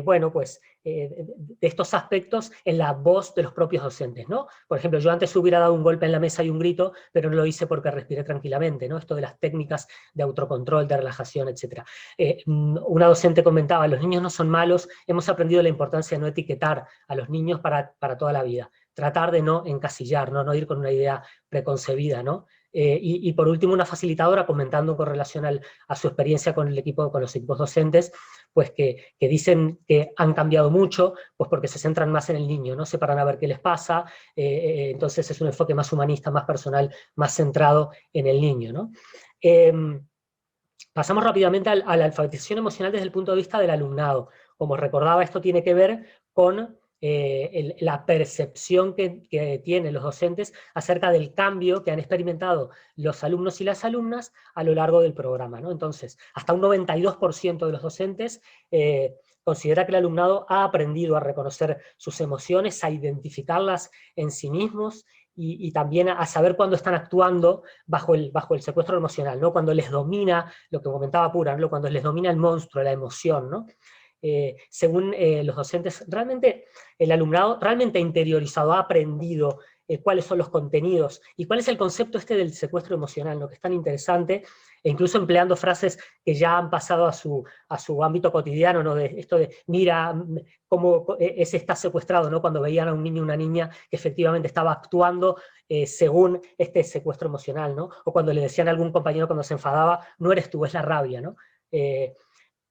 bueno, pues, de estos aspectos en la voz de los propios docentes, ¿no? Por ejemplo, yo antes hubiera dado un golpe en la mesa y un grito, pero no lo hice porque respiré tranquilamente, ¿no? Esto de las técnicas de autocontrol, de relajación, etc. Una docente comentaba, los niños no son malos, hemos aprendido la importancia de no etiquetar a los niños para toda la vida. Tratar de no encasillar, no ir con una idea preconcebida, ¿no? Y por último, una facilitadora comentando con relación a su experiencia con los equipos docentes, pues que dicen que han cambiado mucho, pues porque se centran más en el niño, ¿no? Se paran a ver qué les pasa, entonces es un enfoque más humanista, más personal, más centrado en el niño, ¿no? Pasamos rápidamente a la alfabetización emocional desde el punto de vista del alumnado. Como recordaba, esto tiene que ver con la percepción que tienen los docentes acerca del cambio que han experimentado los alumnos y las alumnas a lo largo del programa, ¿no? Entonces, hasta un 92% de los docentes considera que el alumnado ha aprendido a reconocer sus emociones, a identificarlas en sí mismos y también a saber cuándo están actuando bajo el secuestro emocional, ¿no? Cuando les domina, lo que comentaba Pura, ¿no? Cuando les domina el monstruo, la emoción, ¿no? Según los docentes, realmente el alumnado realmente ha interiorizado, ha aprendido cuáles son los contenidos y cuál es el concepto del secuestro emocional, lo que es tan interesante, e incluso empleando frases que ya han pasado a su ámbito cotidiano, ¿no? De esto de, mira cómo ese está secuestrado, ¿no? Cuando veían a un niño o una niña que efectivamente estaba actuando según este secuestro emocional, ¿no? O cuando le decían a algún compañero cuando se enfadaba, no eres tú, es la rabia, ¿no?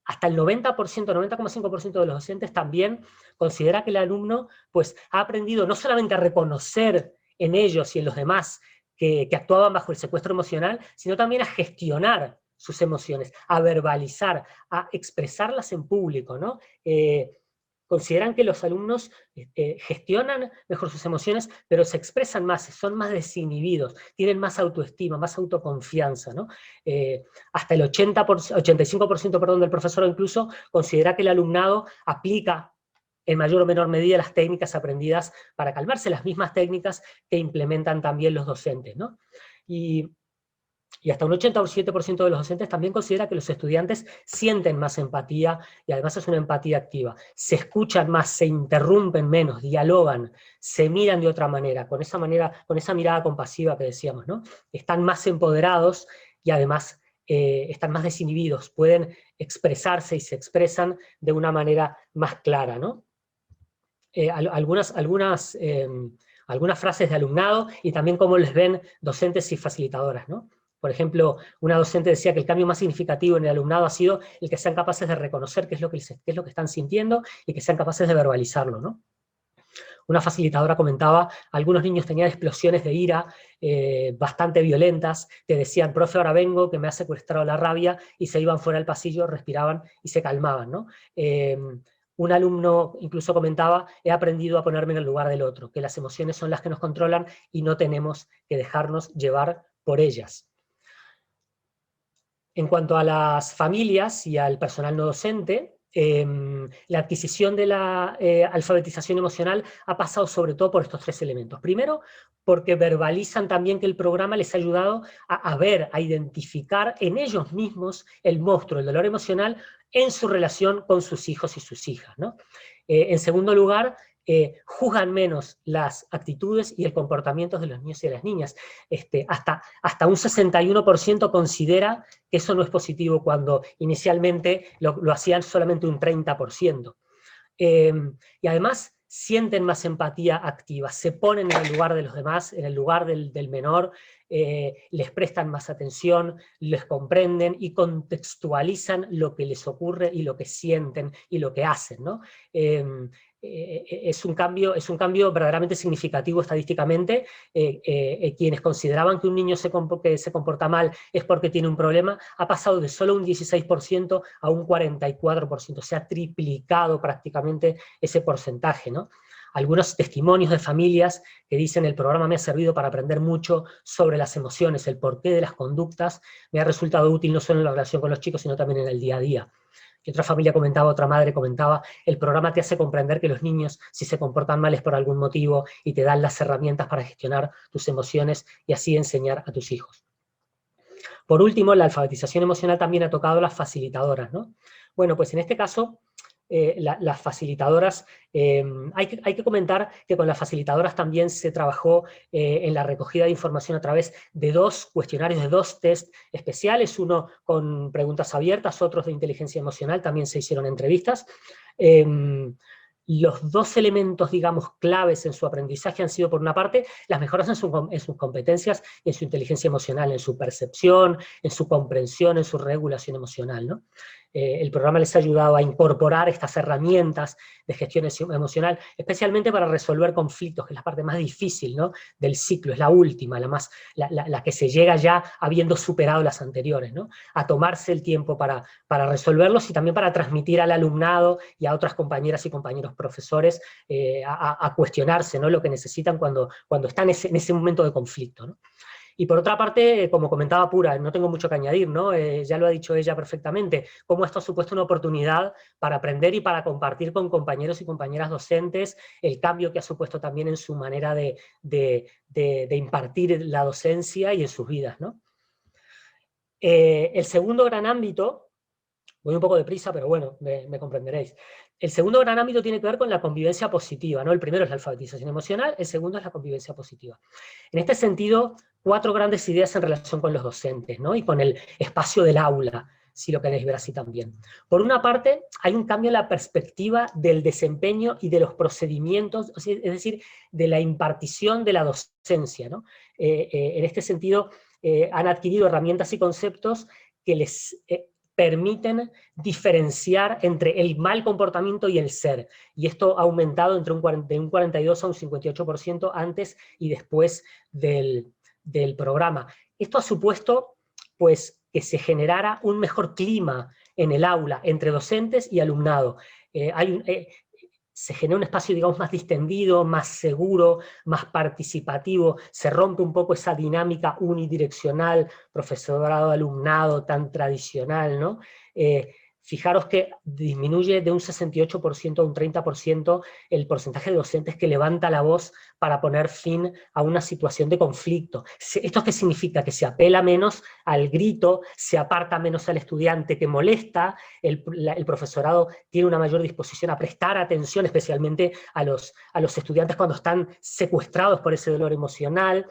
Hasta el 90%, 90,5% de los docentes también considera que el alumno pues, ha aprendido no solamente a reconocer en ellos y en los demás que actuaban bajo el secuestro emocional, sino también a gestionar sus emociones, a verbalizar, a expresarlas en público, ¿no? Consideran que los alumnos gestionan mejor sus emociones, pero se expresan más, son más desinhibidos, tienen más autoestima, más autoconfianza, ¿no? Hasta el 85% del profesor incluso considera que el alumnado aplica en mayor o menor medida las técnicas aprendidas para calmarse, las mismas técnicas que implementan también los docentes, ¿no? Y hasta un 87% de los docentes también considera que los estudiantes sienten más empatía, y además es una empatía activa. Se escuchan más, se interrumpen menos, dialogan, se miran de otra manera, con esa mirada compasiva que decíamos, ¿no? Están más empoderados y además están más desinhibidos, pueden expresarse y se expresan de una manera más clara, ¿no? Algunas frases de alumnado y también cómo les ven docentes y facilitadoras, ¿no? Por ejemplo, una docente decía que el cambio más significativo en el alumnado ha sido el que sean capaces de reconocer qué es lo que están sintiendo y que sean capaces de verbalizarlo, ¿no? Una facilitadora comentaba, algunos niños tenían explosiones de ira bastante violentas, te decían, profe, ahora vengo, que me ha secuestrado la rabia, y se iban fuera del pasillo, respiraban y se calmaban, ¿no? Un alumno incluso comentaba, he aprendido a ponerme en el lugar del otro, que las emociones son las que nos controlan y no tenemos que dejarnos llevar por ellas. En cuanto a las familias y al personal no docente, la adquisición de la alfabetización emocional ha pasado sobre todo por estos 3 elementos. Primero, porque verbalizan también que el programa les ha ayudado a ver, a identificar en ellos mismos el monstruo, el dolor emocional, en su relación con sus hijos y sus hijas, ¿no? En segundo lugar, juzgan menos las actitudes y el comportamiento de los niños y de las niñas. Hasta un 61% considera que eso no es positivo, cuando inicialmente lo hacían solamente un 30%. Y además sienten más empatía activa, se ponen en el lugar de los demás, en el lugar del menor, les prestan más atención, les comprenden y contextualizan lo que les ocurre y lo que sienten y lo que hacen, ¿no? Es un cambio verdaderamente significativo estadísticamente. Quienes consideraban que un niño que se comporta mal es porque tiene un problema, ha pasado de solo un 16% a un 44%, se ha triplicado prácticamente ese porcentaje, ¿no? Algunos testimonios de familias que dicen, el programa me ha servido para aprender mucho sobre las emociones, el porqué de las conductas, me ha resultado útil no solo en la relación con los chicos, sino también en el día a día. Y otra familia comentaba, otra madre comentaba, el programa te hace comprender que los niños, si se comportan mal es por algún motivo, y te dan las herramientas para gestionar tus emociones y así enseñar a tus hijos. Por último, la alfabetización emocional también ha tocado a las facilitadoras, ¿no? Bueno, pues en este caso, las facilitadoras, hay que comentar que con las facilitadoras también se trabajó en la recogida de información a través de 2 cuestionarios, de 2 test especiales, uno con preguntas abiertas, otros de inteligencia emocional, también se hicieron entrevistas. Los 2 elementos, digamos, claves en su aprendizaje han sido, por una parte, las mejoras en sus competencias y en su inteligencia emocional, en su percepción, en su comprensión, en su regulación emocional, ¿no? El programa les ha ayudado a incorporar estas herramientas de gestión emocional, especialmente para resolver conflictos, que es la parte más difícil, ¿no?, del ciclo, es la última, la que se llega ya habiendo superado las anteriores, ¿no? A tomarse el tiempo para resolverlos y también para transmitir al alumnado y a otras compañeras y compañeros profesores a cuestionarse, ¿no?, lo que necesitan cuando están en ese momento de conflicto, ¿no? Y por otra parte, como comentaba Pura, no tengo mucho que añadir, ¿no? Ya lo ha dicho ella perfectamente, cómo esto ha supuesto una oportunidad para aprender y para compartir con compañeros y compañeras docentes, el cambio que ha supuesto también en su manera de impartir la docencia y en sus vidas, ¿no? El segundo gran ámbito, voy un poco deprisa, pero bueno, me comprenderéis. El segundo gran ámbito tiene que ver con la convivencia positiva, ¿no? El primero es la alfabetización emocional, el segundo es la convivencia positiva. En este sentido, 4 grandes ideas en relación con los docentes, ¿no?, y con el espacio del aula, si lo queréis ver así también. Por una parte, hay un cambio en la perspectiva del desempeño y de los procedimientos, es decir, de la impartición de la docencia, ¿no? En este sentido, han adquirido herramientas y conceptos que les permiten diferenciar entre el mal comportamiento y el ser. Y esto ha aumentado de un 42 a un 58% antes y después del programa. Esto ha supuesto, pues, que se generara un mejor clima en el aula entre docentes y alumnado. Se genera un espacio, digamos, más distendido, más seguro, más participativo, se rompe un poco esa dinámica unidireccional, profesorado-alumnado tan tradicional, ¿no? fijaros que disminuye de un 68% a un 30% el porcentaje de docentes que levanta la voz para poner fin a una situación de conflicto. ¿Esto qué significa? Que se apela menos al grito, se aparta menos al estudiante que molesta, el profesorado tiene una mayor disposición a prestar atención, especialmente a los estudiantes cuando están secuestrados por ese dolor emocional,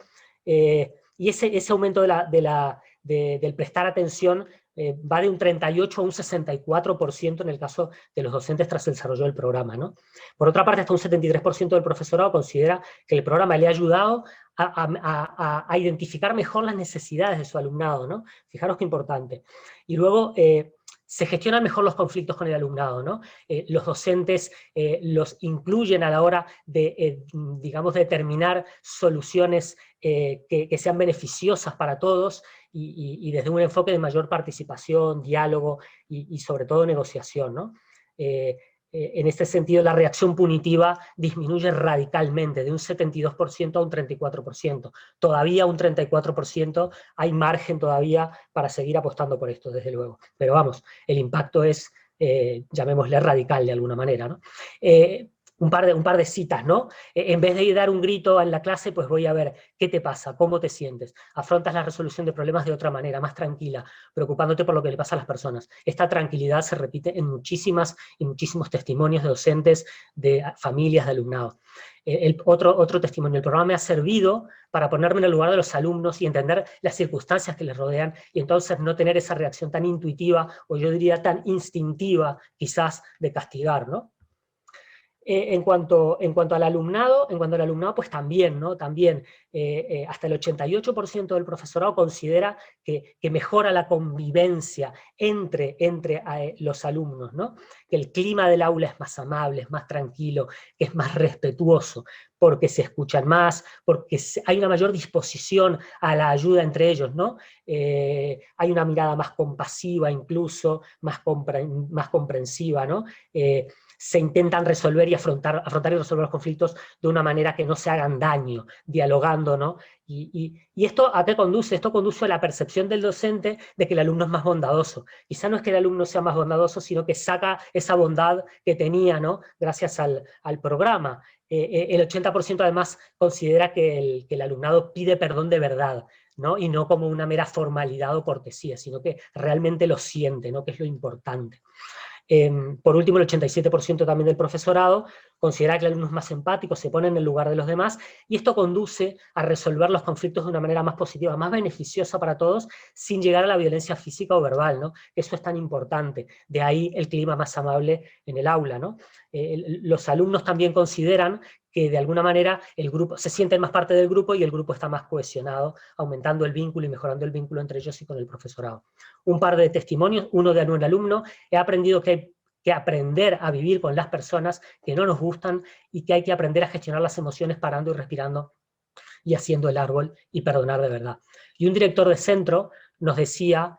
y ese aumento del prestar atención va de un 38 a un 64% en el caso de los docentes tras el desarrollo del programa, ¿no? Por otra parte, hasta un 73% del profesorado considera que el programa le ha ayudado a identificar mejor las necesidades de su alumnado, ¿no? Fijaros qué importante. Y luego se gestionan mejor los conflictos con el alumnado, ¿no? Los docentes los incluyen a la hora de, digamos, determinar soluciones que sean beneficiosas para todos, y desde un enfoque de mayor participación, diálogo y sobre todo negociación, ¿no? En este sentido, la reacción punitiva disminuye radicalmente, de un 72% a un 34%. Todavía un 34%, hay margen todavía para seguir apostando por esto, desde luego. Pero vamos, el impacto es, llamémosle, radical de alguna manera, ¿no? Un par de citas, ¿no? En vez de dar un grito en la clase, pues voy a ver qué te pasa, cómo te sientes. Afrontas la resolución de problemas de otra manera, más tranquila, preocupándote por lo que le pasa a las personas. Esta tranquilidad se repite en muchísimos testimonios de docentes, de familias, de alumnado. Otro testimonio: el programa me ha servido para ponerme en el lugar de los alumnos y entender las circunstancias que les rodean, y entonces no tener esa reacción tan intuitiva, o yo diría tan instintiva, quizás, de castigar, ¿no? En cuanto al alumnado, pues también, ¿no? También hasta el 88% del profesorado considera que mejora la convivencia entre los alumnos, ¿no? Que el clima del aula es más amable, es más tranquilo, que es más respetuoso, porque se escuchan más, porque hay una mayor disposición a la ayuda entre ellos, ¿no? Hay una mirada más compasiva incluso, más comprensiva, ¿no? Se intentan resolver y afrontar y resolver los conflictos de una manera que no se hagan daño, dialogando, ¿no? Y esto ¿a qué conduce? Esto conduce a la percepción del docente de que el alumno es más bondadoso. Quizá no es que el alumno sea más bondadoso, sino que saca esa bondad que tenía, ¿no? Gracias al programa. El 80% además considera que el alumnado pide perdón de verdad, ¿no? Y no como una mera formalidad o cortesía, sino que realmente lo siente, ¿no? Que es lo importante. Por último, el 87% también del profesorado considera que el alumno es más empático, se pone en el lugar de los demás, y esto conduce a resolver los conflictos de una manera más positiva, más beneficiosa para todos, sin llegar a la violencia física o verbal, ¿no? Eso es tan importante. De ahí el clima más amable en el aula, ¿no? Los alumnos también consideran que de alguna manera el grupo se sienten más parte del grupo y el grupo está más cohesionado, aumentando el vínculo y mejorando el vínculo entre ellos y con el profesorado. Un par de testimonios, uno de un alumno: he aprendido que aprender a vivir con las personas que no nos gustan y que hay que aprender a gestionar las emociones parando y respirando y haciendo el árbol y perdonar de verdad. Y un director de centro nos decía,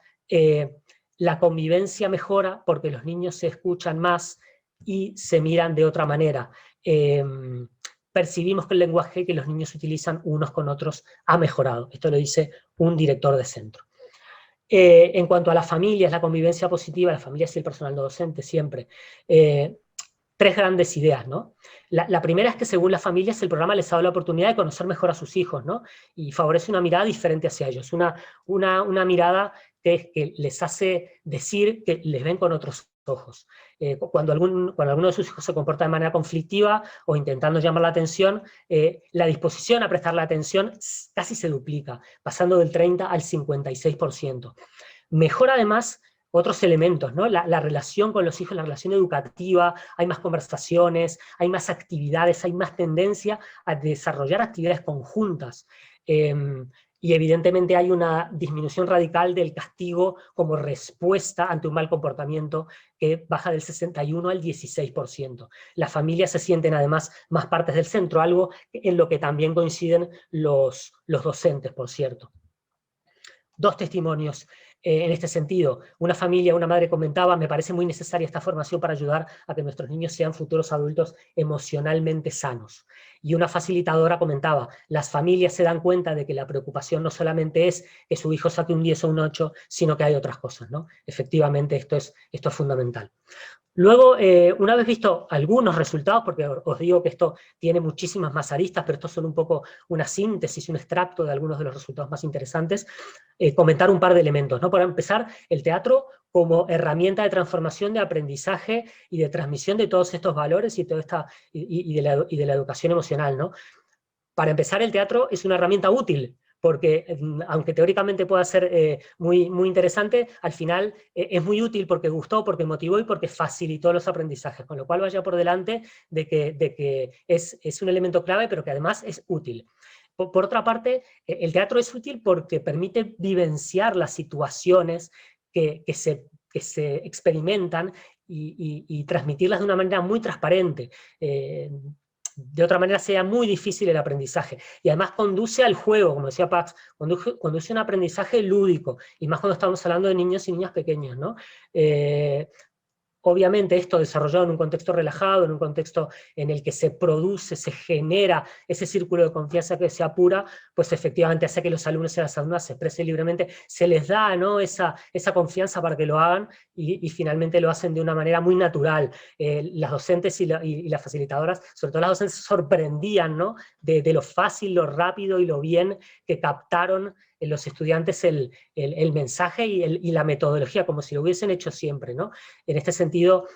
la convivencia mejora porque los niños se escuchan más y se miran de otra manera. Percibimos que el lenguaje que los niños utilizan unos con otros ha mejorado. Esto lo dice un director de centro. En cuanto a las familias, la convivencia positiva, las familias y el personal no docente siempre. Tres grandes ideas, ¿no? La primera es que según las familias el programa les ha dado la oportunidad de conocer mejor a sus hijos, ¿no? Y favorece una mirada diferente hacia ellos, una mirada que les hace decir que les ven con otros ojos. Cuando alguno de sus hijos se comporta de manera conflictiva o intentando llamar la atención, la disposición a prestarle atención casi se duplica, pasando del 30 al 56%. Mejora además otros elementos, ¿no? La relación con los hijos, la relación educativa, hay más conversaciones, hay más actividades, hay más tendencia a desarrollar actividades conjuntas. Y evidentemente hay una disminución radical del castigo como respuesta ante un mal comportamiento, que baja del 61 al 16%. Las familias se sienten además más partes del centro, algo en lo que también coinciden los docentes, por cierto. Dos testimonios en este sentido. Una madre comentaba: me parece muy necesaria esta formación para ayudar a que nuestros niños sean futuros adultos emocionalmente sanos. Y una facilitadora comentaba, las familias se dan cuenta de que la preocupación no solamente es que su hijo saque un 10 o un 8, sino que hay otras cosas, ¿no? Efectivamente, esto es fundamental. Luego, una vez visto algunos resultados, porque os digo que esto tiene muchísimas más aristas, pero estos son un poco una síntesis, un extracto de algunos de los resultados más interesantes, comentar un par de elementos, ¿no? Para empezar, el teatro como herramienta de transformación, de aprendizaje y de transmisión de todos estos valores y, de la educación emocional, ¿no? Para empezar, el teatro es una herramienta útil, porque aunque teóricamente pueda ser muy, muy interesante, al final es muy útil porque gustó, porque motivó y porque facilitó los aprendizajes, con lo cual vaya por delante de que es un elemento clave, pero que además es útil. Por otra parte, el teatro es útil porque permite vivenciar las situaciones que se experimentan y transmitirlas de una manera muy transparente. De otra manera sería muy difícil el aprendizaje. Y además conduce al juego, como decía Pax, conduce a un aprendizaje lúdico, y más cuando estamos hablando de niños y niñas pequeños, ¿no? Obviamente esto desarrollado en un contexto relajado, en un contexto en el que se produce, se genera ese círculo de confianza que se apura, pues efectivamente hace que los alumnos y las alumnas se expresen libremente, se les da, ¿no?, esa confianza para que lo hagan y finalmente lo hacen de una manera muy natural. Las docentes y las facilitadoras, sobre todo las docentes, sorprendían, ¿no?, de lo fácil, lo rápido y lo bien que captaron en los estudiantes el mensaje y la metodología, como si lo hubiesen hecho siempre, ¿no? En este sentido,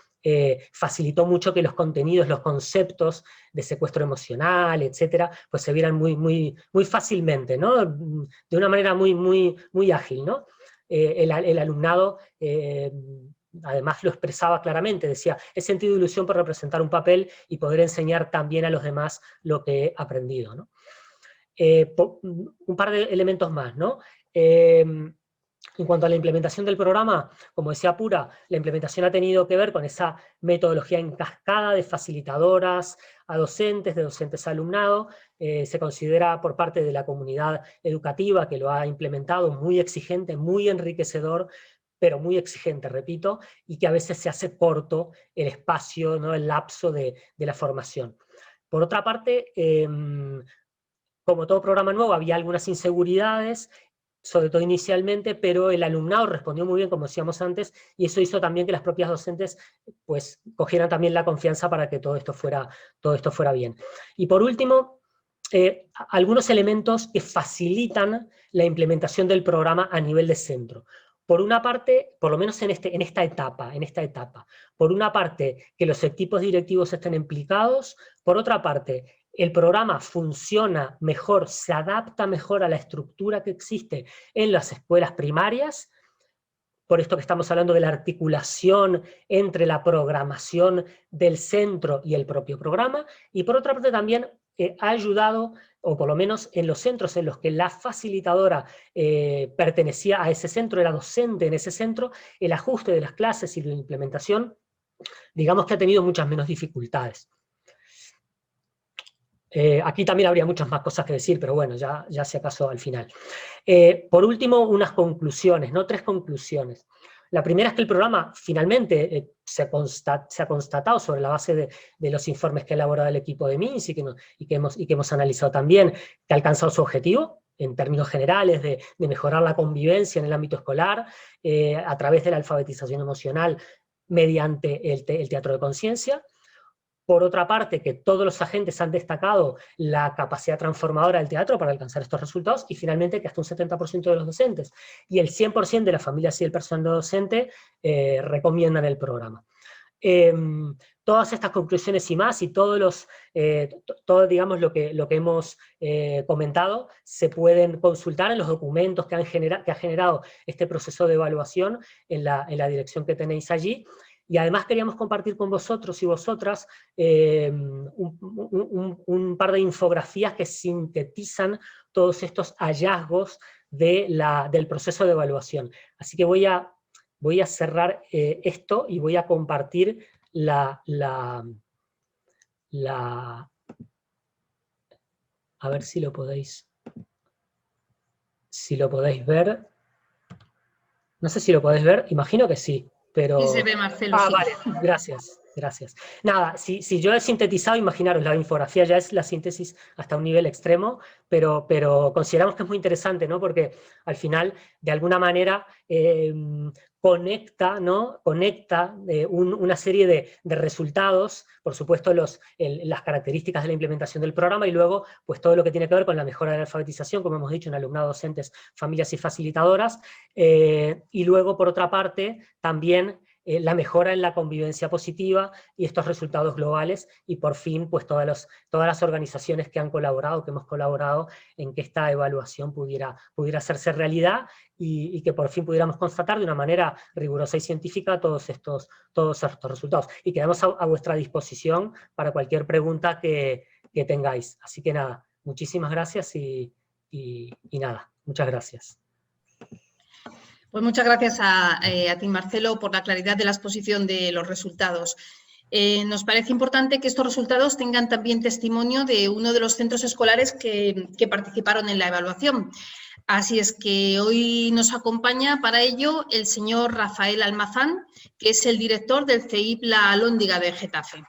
facilitó mucho que los contenidos, los conceptos de secuestro emocional, etcétera, pues se vieran muy, muy, muy fácilmente, ¿no? De una manera muy, muy, muy ágil, ¿no? El alumnado además lo expresaba claramente, decía, he sentido ilusión por representar un papel y poder enseñar también a los demás lo que he aprendido, ¿no? Un par de elementos más, ¿no? En cuanto a la implementación del programa, como decía Pura, la implementación ha tenido que ver con esa metodología en cascada de facilitadoras a docentes, de docentes a alumnado. Se considera por parte de la comunidad educativa que lo ha implementado muy exigente, muy enriquecedor, pero muy exigente, repito, y que a veces se hace corto el espacio, ¿no?, el lapso de la formación. Por otra parte, como todo programa nuevo, había algunas inseguridades, sobre todo inicialmente, pero el alumnado respondió muy bien, como decíamos antes, y eso hizo también que las propias docentes pues cogieran también la confianza para que todo esto fuera bien. Y por último, algunos elementos que facilitan la implementación del programa a nivel de centro. Por una parte, por lo menos en esta etapa, por una parte, que los equipos directivos estén implicados, por otra parte, el programa funciona mejor, se adapta mejor a la estructura que existe en las escuelas primarias, por esto que estamos hablando de la articulación entre la programación del centro y el propio programa, y por otra parte también ha ayudado, o por lo menos en los centros en los que la facilitadora pertenecía a ese centro, era docente en ese centro, el ajuste de las clases y la implementación, digamos que ha tenido muchas menos dificultades. Aquí también habría muchas más cosas que decir, pero bueno, ya si acaso al final. Por último, unas conclusiones, ¿no? 3 conclusiones. La primera es que el programa finalmente se ha constatado sobre la base de los informes que ha elaborado el equipo de MINS y que hemos analizado también, que ha alcanzado su objetivo, en términos generales, de mejorar la convivencia en el ámbito escolar, a través de la alfabetización emocional mediante el teatro de conciencia. Por otra parte, que todos los agentes han destacado la capacidad transformadora del teatro para alcanzar estos resultados, y finalmente que hasta un 70% de los docentes y el 100% de las familias y el personal docente recomiendan el programa. Todas estas conclusiones y más, y todo digamos lo que hemos comentado, se pueden consultar en los documentos que ha generado este proceso de evaluación en la dirección que tenéis allí. Y además queríamos compartir con vosotros y vosotras un par de infografías que sintetizan todos estos hallazgos del proceso de evaluación. Así que voy a cerrar esto y voy a compartir a ver si lo podéis ver. No sé si lo podéis ver, imagino que sí. Pero... Sí se ve, Marcelo. Ah, sí. vale, gracias. Gracias. Nada, si yo he sintetizado, imaginaros, la infografía ya es la síntesis hasta un nivel extremo, pero consideramos que es muy interesante, ¿no? Porque al final, de alguna manera, conecta, ¿no? Conecta una serie de resultados, por supuesto las características de la implementación del programa y luego pues todo lo que tiene que ver con la mejora de la alfabetización, como hemos dicho, en alumnado, docentes, familias y facilitadoras, y luego por otra parte también la mejora en la convivencia positiva y estos resultados globales, y por fin pues todas las organizaciones que han colaborado, que hemos colaborado en que esta evaluación pudiera hacerse realidad y que por fin pudiéramos constatar de una manera rigurosa y científica todos estos resultados. Y quedamos a vuestra disposición para cualquier pregunta que tengáis. Así que nada, muchísimas gracias y nada, muchas gracias. Pues muchas gracias a ti, Marcelo, por la claridad de la exposición de los resultados. Nos parece importante que estos resultados tengan también testimonio de uno de los centros escolares que participaron en la evaluación. Así es que hoy nos acompaña para ello el señor Rafael Almazán, que es el director del CEIP La Alhóndiga de Getafe.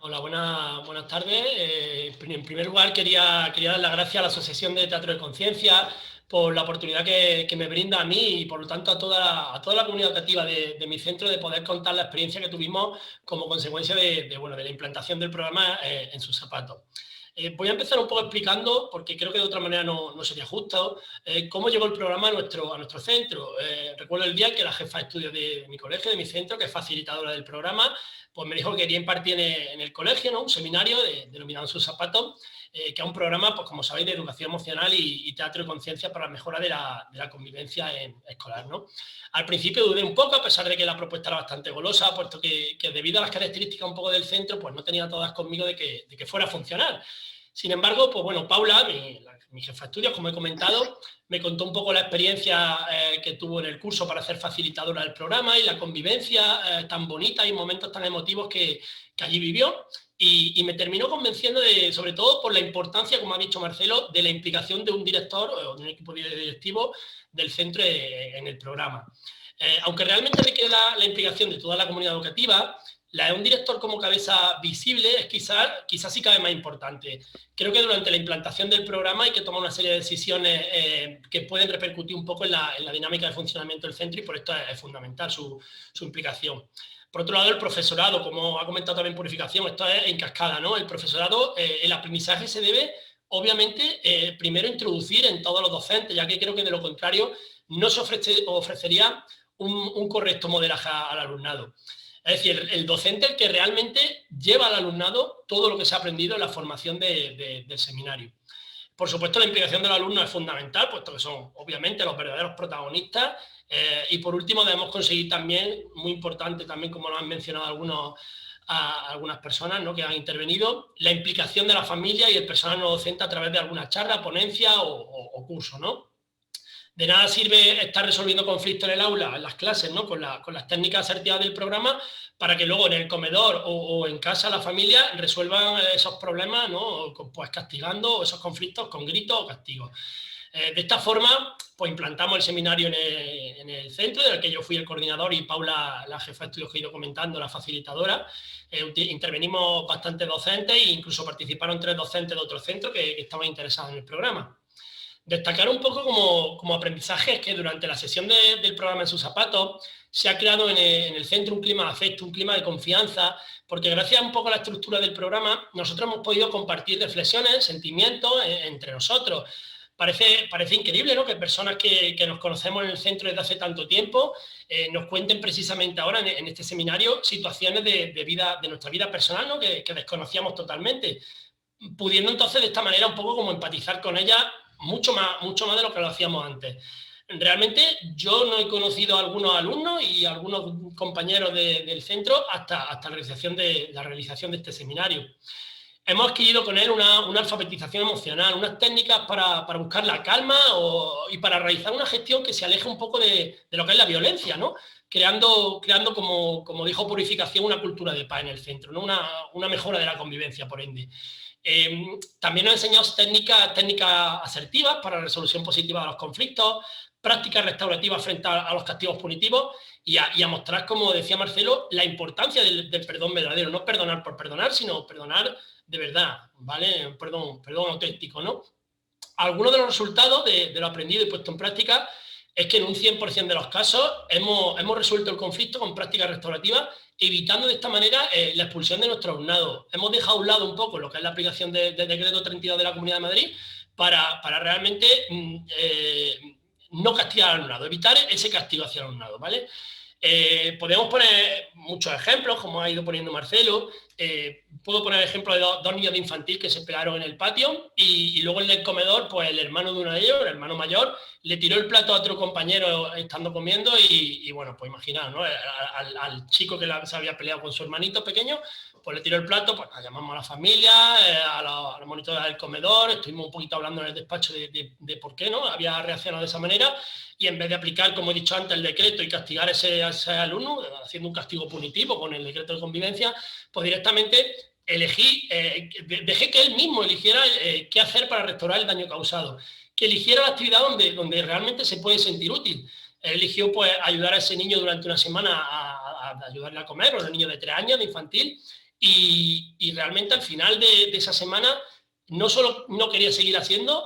Hola, buenas tardes. En primer lugar, quería dar las gracias a la Asociación de Teatro de Conciencia por la oportunidad que me brinda a mí y, por lo tanto, a toda la comunidad educativa de mi centro de poder contar la experiencia que tuvimos como consecuencia de la implantación del programa en sus zapatos. Voy a empezar un poco explicando, porque creo que de otra manera no sería justo, cómo llegó el programa a nuestro centro. Recuerdo el día en que la jefa de estudios de mi colegio, de mi centro, que es facilitadora del programa, pues me dijo que quería impartir en el colegio, ¿no?, un seminario denominado Sus Zapatos, que es un programa, pues como sabéis, de educación emocional y teatro de conciencia para la mejora de la convivencia escolar, ¿no? Al principio dudé un poco, a pesar de que la propuesta era bastante golosa, puesto que debido a las características un poco del centro, pues no tenía todas conmigo de que fuera a funcionar. Sin embargo, pues bueno, Paula, mi jefa de estudios, como he comentado, me contó un poco la experiencia que tuvo en el curso para ser facilitadora del programa y la convivencia tan bonita y momentos tan emotivos que allí vivió. Y me terminó convenciendo, sobre todo por la importancia, como ha dicho Marcelo, de la implicación de un director o de un equipo directivo del centro en el programa. Aunque realmente requiere la implicación de toda la comunidad educativa, la de un director como cabeza visible es quizás sí cabe más importante. Creo que durante la implantación del programa hay que tomar una serie de decisiones que pueden repercutir un poco en la dinámica de funcionamiento del centro, y por esto es fundamental su implicación. Por otro lado, el profesorado, como ha comentado también Purificación, esto es en cascada, ¿no? El profesorado, el aprendizaje se debe, obviamente, primero introducir en todos los docentes, ya que creo que de lo contrario no se ofrecería un correcto modelaje al alumnado. Es decir, el docente el que realmente lleva al alumnado todo lo que se ha aprendido en la formación del seminario. Por supuesto, la implicación del alumno es fundamental, puesto que son, obviamente, los verdaderos protagonistas. Y por último, debemos conseguir también, muy importante también, como lo han mencionado algunas personas, ¿no?, que han intervenido, la implicación de la familia y el personal no docente a través de alguna charla, ponencia o curso, ¿no? De nada sirve estar resolviendo conflictos en el aula, en las clases, ¿no?, con las técnicas asertivas del programa, para que luego en el comedor o en casa la familia resuelvan esos problemas, ¿no?, pues castigando esos conflictos con gritos o castigos. De esta forma, pues implantamos el seminario en el centro, del que yo fui el coordinador, y Paula, la jefa de estudios que he ido comentando, la facilitadora. Intervenimos bastantes docentes e incluso participaron 3 docentes de otros centros que estaban interesados en el programa. Destacar un poco como aprendizaje es que durante la sesión del programa En Sus Zapatos se ha creado en el centro un clima de afecto, un clima de confianza, porque gracias un poco a la estructura del programa nosotros hemos podido compartir reflexiones, sentimientos entre nosotros. Parece increíble, ¿no?, que personas que nos conocemos en el centro desde hace tanto tiempo nos cuenten precisamente ahora en este seminario situaciones de nuestra vida personal, ¿no?, que desconocíamos totalmente, pudiendo entonces de esta manera un poco como empatizar con ellas mucho más de lo que lo hacíamos antes. Realmente yo no he conocido a algunos alumnos y a algunos compañeros del centro hasta la realización de este seminario. Hemos adquirido con él una alfabetización emocional, unas técnicas para buscar la calma y para realizar una gestión que se aleje un poco de lo que es la violencia, ¿no?, creando como dijo Purificación, una cultura de paz en el centro, ¿no?, una mejora de la convivencia, por ende. También nos enseñamos técnicas asertivas para la resolución positiva de los conflictos, prácticas restaurativas frente a los castigos punitivos, y a mostrar, como decía Marcelo, la importancia del perdón verdadero, no perdonar por perdonar, sino perdonar de verdad, ¿vale? Perdón auténtico, ¿no? Algunos de los resultados de lo aprendido y puesto en práctica es que en un 100% de los casos hemos resuelto el conflicto con prácticas restaurativas, evitando de esta manera la expulsión de nuestro alumnado. Hemos dejado a un lado un poco lo que es la aplicación del decreto 32 de la Comunidad de Madrid para realmente no castigar al alumnado, evitar ese castigo hacia el alumnado, ¿vale? Podemos poner muchos ejemplos, como ha ido poniendo Marcelo. Puedo poner el ejemplo de dos niños de infantil que se pegaron en el patio y luego en el comedor, pues el hermano de uno de ellos, el hermano mayor, le tiró el plato a otro compañero estando comiendo y bueno, pues imaginaos, ¿no? Al chico que se había peleado con su hermanito pequeño, pues le tiró el plato, pues llamamos a la familia, a los monitores del comedor, estuvimos un poquito hablando en el despacho de por qué, ¿no? Había reaccionado de esa manera y en vez de aplicar, como he dicho antes, el decreto y castigar a ese alumno, haciendo un castigo punitivo con el decreto de convivencia, pues directamente dejé que él mismo eligiera qué hacer para restaurar el daño causado, que eligiera la actividad donde realmente se puede sentir útil. Él eligió pues ayudar a ese niño durante una semana a ayudarle a comer, o un niño de 3 años de infantil, y realmente al final de esa semana no solo no quería seguir haciendo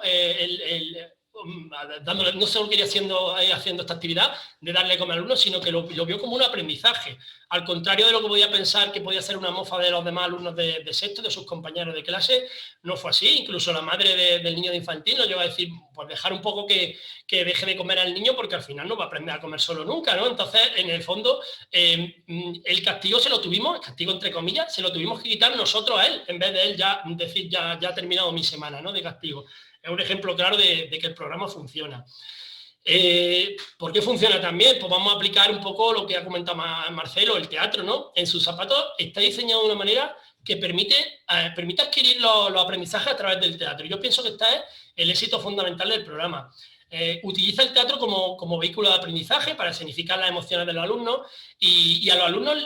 no solo quería haciendo esta actividad de darle comer al alumno, sino que lo vio como un aprendizaje, al contrario de lo que podía pensar que podía ser una mofa de los demás alumnos de sexto, de sus compañeros de clase. No fue así. Incluso la madre del niño de infantil nos llegó a decir, pues dejar un poco que deje de comer al niño, porque al final no va a aprender a comer solo nunca, ¿no? Entonces, en el fondo, el castigo el castigo entre comillas, se lo tuvimos que quitar nosotros a él, en vez de él ya decir, ya ha terminado mi semana, ¿no?, de castigo. Es un ejemplo claro de que el programa funciona. ¿Por qué funciona también? Pues vamos a aplicar un poco lo que ha comentado Marcelo, el teatro, ¿no? En sus zapatos está diseñado de una manera que permite adquirir los aprendizajes a través del teatro. Yo pienso que este es el éxito fundamental del programa. Utiliza el teatro como vehículo de aprendizaje para escenificar las emociones de los alumnos y a los alumnos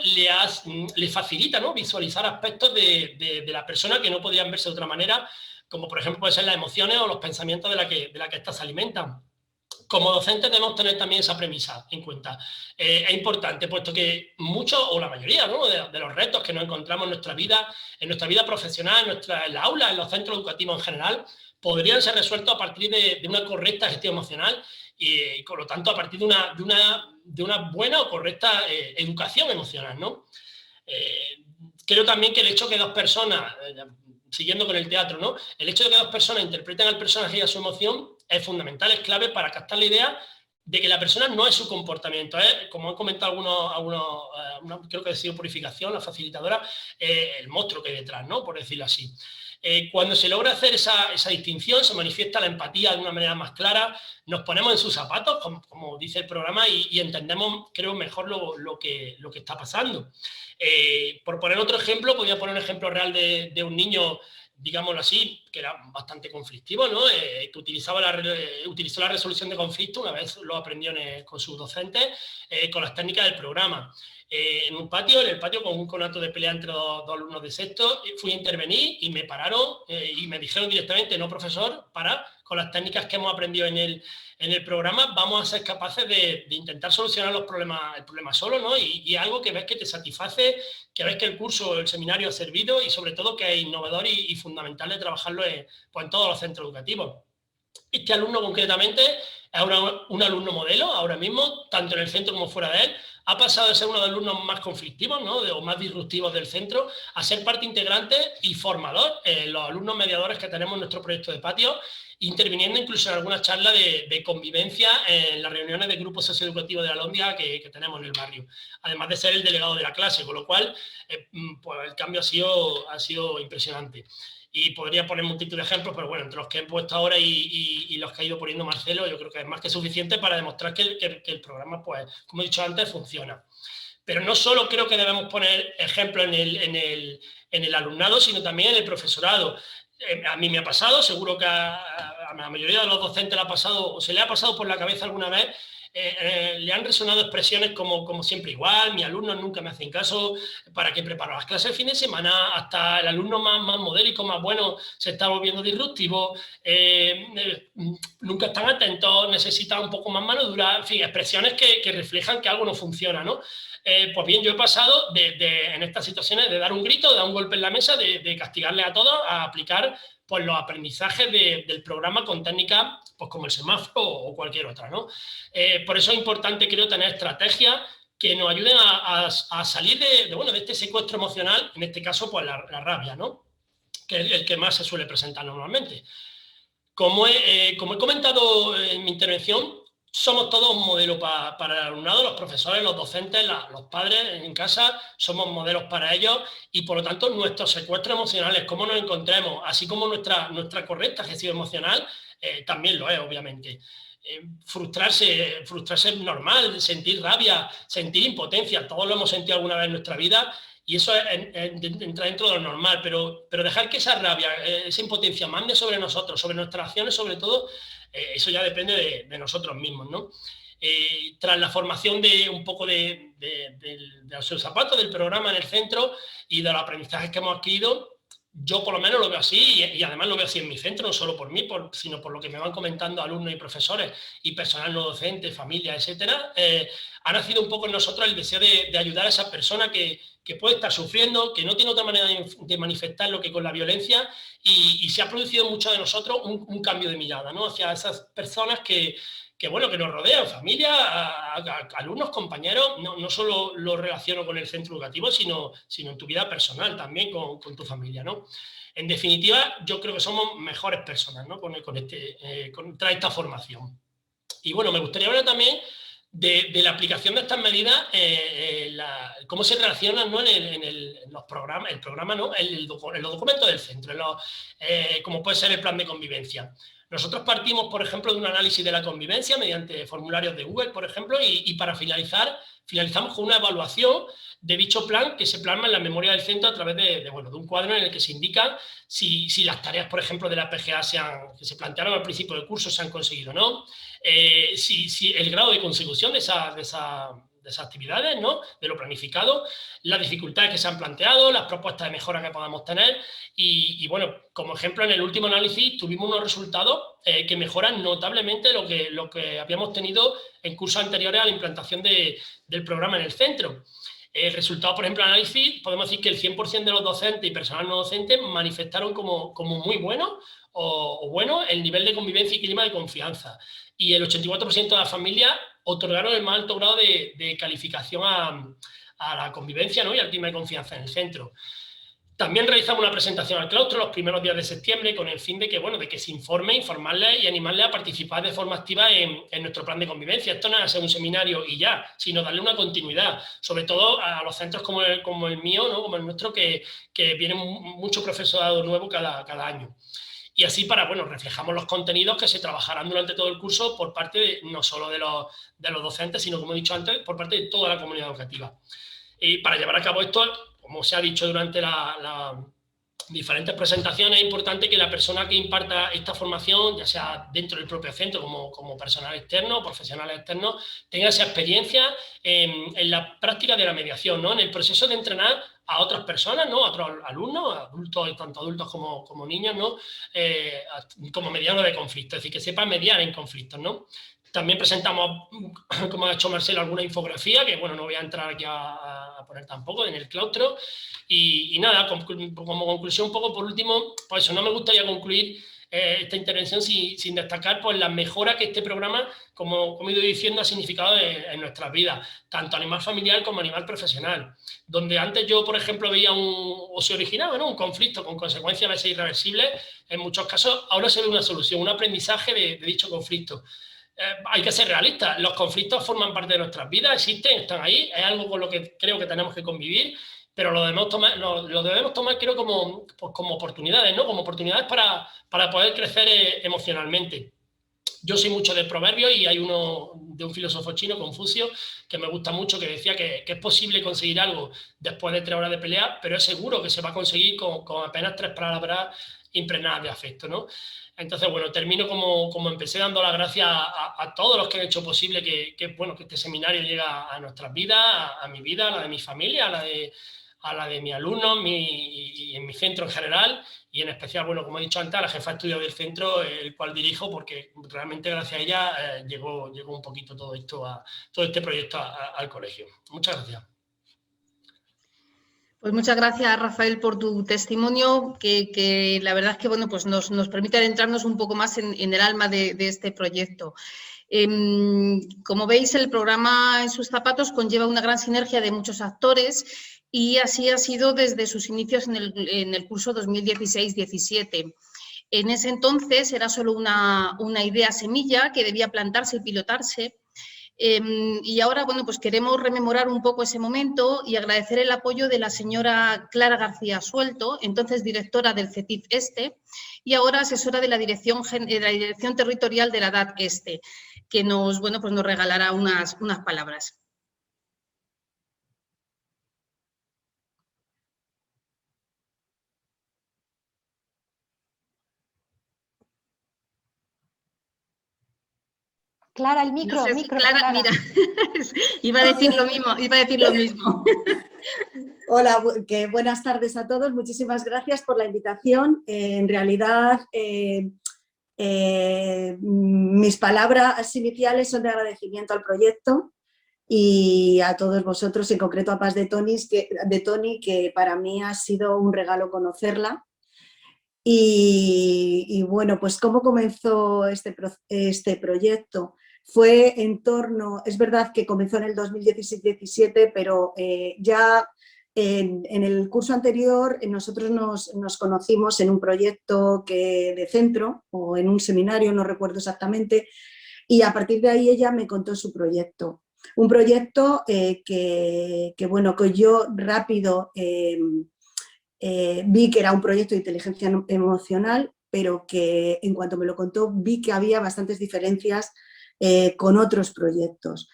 les facilita, ¿no?, visualizar aspectos de la persona que no podrían verse de otra manera, como por ejemplo pueden ser las emociones o los pensamientos de la que éstas se alimentan. Como docentes debemos tener también esa premisa en cuenta. Es importante, puesto que muchos, o la mayoría, ¿no?, de los retos que nos encontramos en nuestra vida profesional, en la aula, en los centros educativos en general, podrían ser resueltos a partir de una correcta gestión emocional y por lo tanto a partir de una buena o correcta educación emocional, ¿no? Creo también que el hecho que dos personas, siguiendo con el teatro, ¿no?, el hecho de que dos personas interpreten al personaje y a su emoción es fundamental, es clave para captar la idea de que la persona no es su comportamiento, como han comentado algunos creo que ha sido Purificación, la facilitadora, el monstruo que hay detrás, ¿no?, por decirlo así. Cuando se logra hacer esa distinción, se manifiesta la empatía de una manera más clara, nos ponemos en sus zapatos, como dice el programa, y entendemos, creo, mejor lo que está pasando. Por poner otro ejemplo, podría poner un ejemplo real de un niño, digámoslo así, que era bastante conflictivo, ¿no?, que utilizó la resolución de conflicto, una vez lo aprendió con sus docentes, con las técnicas del programa. En el patio, con un conato de pelea entre dos alumnos de sexto, fui a intervenir y me pararon y me dijeron directamente, no, profesor, con las técnicas que hemos aprendido en el programa, vamos a ser capaces de intentar solucionar el problema solo, ¿no? Y algo que ves que te satisface, que ves que el curso, el seminario ha servido y sobre todo que es innovador y fundamental de trabajarlo en todos los centros educativos. Este alumno concretamente es un alumno modelo ahora mismo, tanto en el centro como fuera de él. Ha pasado de ser uno de los alumnos más conflictivos, ¿no?, o más disruptivos del centro, a ser parte integrante y formador en los alumnos mediadores que tenemos en nuestro proyecto de patio, interviniendo incluso en algunas charlas de convivencia en las reuniones de grupos socioeducativos de la Alhóndiga que tenemos en el barrio, además de ser el delegado de la clase, con lo cual pues el cambio ha sido impresionante. Y podría poner multitud de ejemplos, pero bueno, entre los que he puesto ahora y los que ha ido poniendo Marcelo, yo creo que es más que suficiente para demostrar que el programa, pues, como he dicho antes, funciona. Pero no solo creo que debemos poner ejemplos en el alumnado, sino también en el profesorado. A mí me ha pasado, seguro que a la mayoría de los docentes le ha pasado, o se le ha pasado por la cabeza alguna vez, le han resonado expresiones como siempre igual, mis alumnos nunca me hacen caso, ¿para qué preparo las clases el fin de semana? Hasta el alumno más modélico, más bueno, se está volviendo disruptivo, nunca están atentos, necesitan un poco más mano dura, en fin, expresiones que reflejan que algo no funciona, ¿no? Pues bien, yo he pasado en estas situaciones de dar un grito, de dar un golpe en la mesa, de castigarle a todos, a aplicar pues, los aprendizajes del programa con técnicas pues, como el semáforo o cualquier otra, ¿no? Por eso es importante, creo, tener estrategias que nos ayuden a salir de este secuestro emocional, en este caso, pues la rabia, ¿no? Que es el que más se suele presentar normalmente. Como he comentado en mi intervención, somos todos un modelo para el alumnado, los profesores, los docentes, los padres en casa, somos modelos para ellos y por lo tanto nuestros secuestros emocionales, cómo nos encontremos, así como nuestra correcta gestión emocional, también lo es, obviamente. Frustrarse es normal, sentir rabia, sentir impotencia, todos lo hemos sentido alguna vez en nuestra vida y eso entra dentro de lo normal, pero dejar que esa rabia, esa impotencia mande sobre nosotros, sobre nuestras acciones sobre todo, eso ya depende de nosotros mismos, ¿no? Tras la formación un poco de los zapatos del programa en el centro y de los aprendizajes que hemos adquirido, yo por lo menos lo veo así y además lo veo así en mi centro, no solo por mí, sino por lo que me van comentando alumnos y profesores y personal no docente, familia, etcétera. Ha nacido un poco en nosotros el deseo de ayudar a esa persona que puede estar sufriendo, que no tiene otra manera de manifestarlo que con la violencia y se ha producido en muchos de nosotros un cambio de mirada, ¿no? Hacia esas personas que nos rodean, familia, alumnos, compañeros, no solo lo relaciono con el centro educativo, sino en tu vida personal también, con tu familia, ¿no? En definitiva, yo creo que somos mejores personas, ¿no? Tras esta formación. Y bueno, me gustaría hablar también de la aplicación de estas medidas, cómo se relacionan, ¿no? en los programas, ¿no? en los documentos del centro, como puede ser el plan de convivencia. Nosotros partimos, por ejemplo, de un análisis de la convivencia mediante formularios de Google, por ejemplo, y para finalizamos con una evaluación de dicho plan que se plasma en la memoria del centro a través de un cuadro en el que se indica si las tareas, por ejemplo, de la PGA que se plantearon al principio del curso se han conseguido o no, si el grado de consecución de esas actividades, ¿no? De lo planificado, las dificultades que se han planteado, las propuestas de mejora que podamos tener y bueno, como ejemplo en el último análisis tuvimos unos resultados que mejoran notablemente lo que habíamos tenido en cursos anteriores a la implantación del programa en el centro. El resultado, por ejemplo, del análisis, podemos decir que el 100% de los docentes y personal no docente manifestaron como muy bueno o bueno el nivel de convivencia y clima de confianza. Y el 84% de las familias otorgaron el más alto grado de calificación a la convivencia, ¿no? Y al clima de confianza en el centro. También realizamos una presentación al claustro los primeros días de septiembre con el fin de que se informarles y animarles a participar de forma activa en nuestro plan de convivencia. Esto no es hacer un seminario y ya, sino darle una continuidad, sobre todo a los centros como el mío, ¿no? Como el nuestro, que viene mucho profesorado nuevo cada año. Y así reflejamos los contenidos que se trabajarán durante todo el curso por parte no solo de los docentes, sino, como he dicho antes, por parte de toda la comunidad educativa. Y para llevar a cabo esto, como se ha dicho durante las diferentes presentaciones, es importante que la persona que imparta esta formación, ya sea dentro del propio centro como personal externo, profesionales externos, tenga esa experiencia en la práctica de la mediación, ¿no? En el proceso de entrenar a otras personas, ¿no? A otros alumnos, adultos, tanto adultos como niños, ¿no? Como mediano de conflicto, es decir, que sepan mediar en conflictos, ¿no? También presentamos, como ha hecho Marcelo, alguna infografía, que bueno, no voy a entrar aquí a poner tampoco en el claustro. Y nada, como conclusión un poco por último, pues eso, no me gustaría concluir esta intervención sin destacar pues, la mejora que este programa, como he ido diciendo, ha significado en nuestras vidas, tanto a nivel familiar como a nivel profesional. Donde antes yo, por ejemplo, veía o se originaba, ¿no? Un conflicto con consecuencias a veces irreversibles, en muchos casos ahora se ve una solución, un aprendizaje de dicho conflicto. Hay que ser realistas, los conflictos forman parte de nuestras vidas, existen, están ahí, es algo con lo que creo que tenemos que convivir, pero lo debemos tomar creo como oportunidades, ¿no? Como oportunidades para poder crecer emocionalmente. Yo soy mucho de proverbios y hay uno de un filósofo chino, Confucio, que me gusta mucho, que decía que es posible conseguir algo después de 3 horas de pelea, pero es seguro que se va a conseguir con apenas 3 palabras impregnadas de afecto, ¿no? Entonces, bueno, termino como empecé, dando las gracias a todos los que han hecho posible que este seminario llegue a nuestras vidas, a mi vida, a la de mi familia, a la de mis alumnos y en mi centro en general, y en especial, bueno, como he dicho antes, a la jefa de estudios del centro, el cual dirijo, porque realmente gracias a ella llegó un poquito todo este proyecto al colegio. Muchas gracias. Pues muchas gracias, Rafael, por tu testimonio, que la verdad es que bueno, pues nos permite adentrarnos un poco más en el alma de este proyecto. Como veis, el programa En sus zapatos conlleva una gran sinergia de muchos actores y así ha sido desde sus inicios en el curso 2016-17. En ese entonces era solo una idea semilla que debía plantarse y pilotarse. Y ahora, bueno, pues queremos rememorar un poco ese momento y agradecer el apoyo de la señora Clara García Suelto, entonces directora del CETIF Este y ahora asesora de la Dirección Territorial de la DAT Este, que nos regalará unas palabras. Clara, el micro, No sé si micro, Clara. Mira, iba a decir lo mismo. Hola, buenas tardes a todos. Muchísimas gracias por la invitación. En realidad, mis palabras iniciales son de agradecimiento al proyecto y a todos vosotros, en concreto a Paz de Toni, que para mí ha sido un regalo conocerla. Y bueno, pues ¿cómo comenzó este proyecto? Fue en torno, es verdad que comenzó en el 2016-17, pero ya en el curso anterior nosotros nos conocimos en un proyecto de centro o en un seminario, no recuerdo exactamente, y a partir de ahí ella me contó su proyecto. Un proyecto que yo rápido vi que era un proyecto de inteligencia emocional, pero que en cuanto me lo contó vi que había bastantes diferencias con otros proyectos.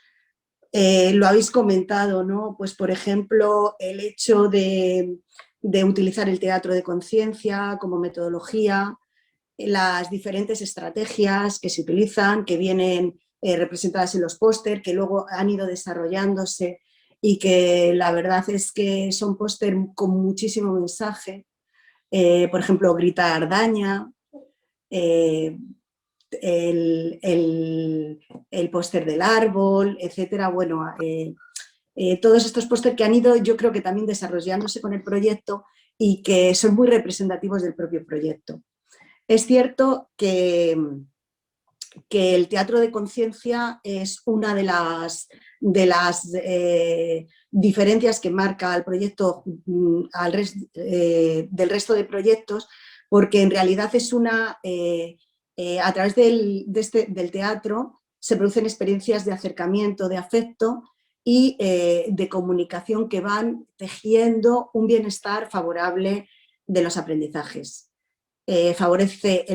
Lo habéis comentado, ¿no? Pues por ejemplo, el hecho de utilizar el teatro de conciencia como metodología, las diferentes estrategias que se utilizan, que vienen representadas en los póster, que luego han ido desarrollándose y que la verdad es que son póster con muchísimo mensaje. Por ejemplo, Grita Ardaña, el póster del árbol, etcétera. Bueno, todos estos póster que han ido, yo creo que también desarrollándose con el proyecto y que son muy representativos del propio proyecto. Es cierto que el teatro de conciencia es una de las diferencias que marca el proyecto del resto de proyectos, porque en realidad es a través del teatro se producen experiencias de acercamiento, de afecto y de comunicación que van tejiendo un bienestar favorable de los aprendizajes. Favorece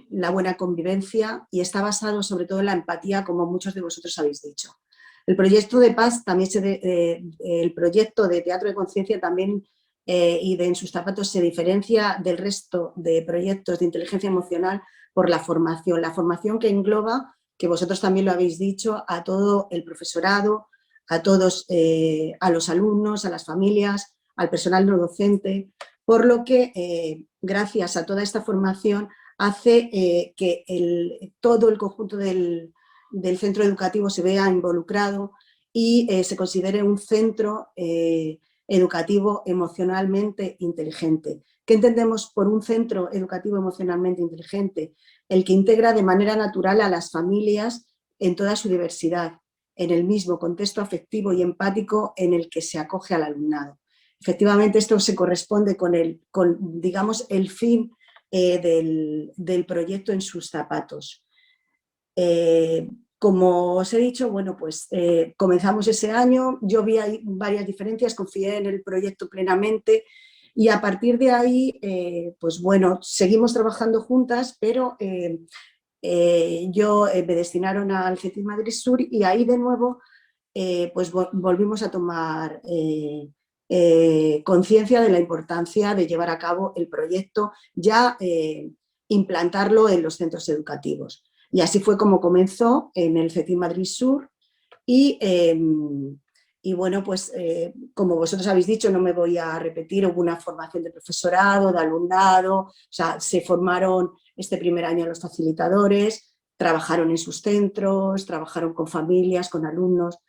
la buena convivencia y está basado sobre todo en la empatía, como muchos de vosotros habéis dicho. El proyecto de Paz, el proyecto de teatro de conciencia también y de En sus zapatos se diferencia del resto de proyectos de inteligencia emocional por la formación que engloba, que vosotros también lo habéis dicho, a todo el profesorado, a todos, a los alumnos, a las familias, al personal no docente, por lo que gracias a toda esta formación hace que todo el conjunto del centro educativo se vea involucrado y se considere un centro educativo emocionalmente inteligente. ¿Qué entendemos por un centro educativo emocionalmente inteligente? El que integra de manera natural a las familias en toda su diversidad, en el mismo contexto afectivo y empático en el que se acoge al alumnado. Efectivamente, esto se corresponde con digamos, el fin del proyecto En sus zapatos. Como os he dicho, bueno, pues comenzamos ese año, yo vi ahí varias diferencias, confié en el proyecto plenamente y a partir de ahí, pues bueno, seguimos trabajando juntas, pero me destinaron al CETIC Madrid Sur y ahí de nuevo pues volvimos a tomar conciencia de la importancia de llevar a cabo el proyecto, ya implantarlo en los centros educativos. Y así fue como comenzó en el CETIC Madrid Sur y bueno, pues como vosotros habéis dicho, no me voy a repetir, hubo una formación de profesorado, de alumnado, o sea, se formaron este primer año los facilitadores, trabajaron en sus centros, trabajaron con familias, con alumnos.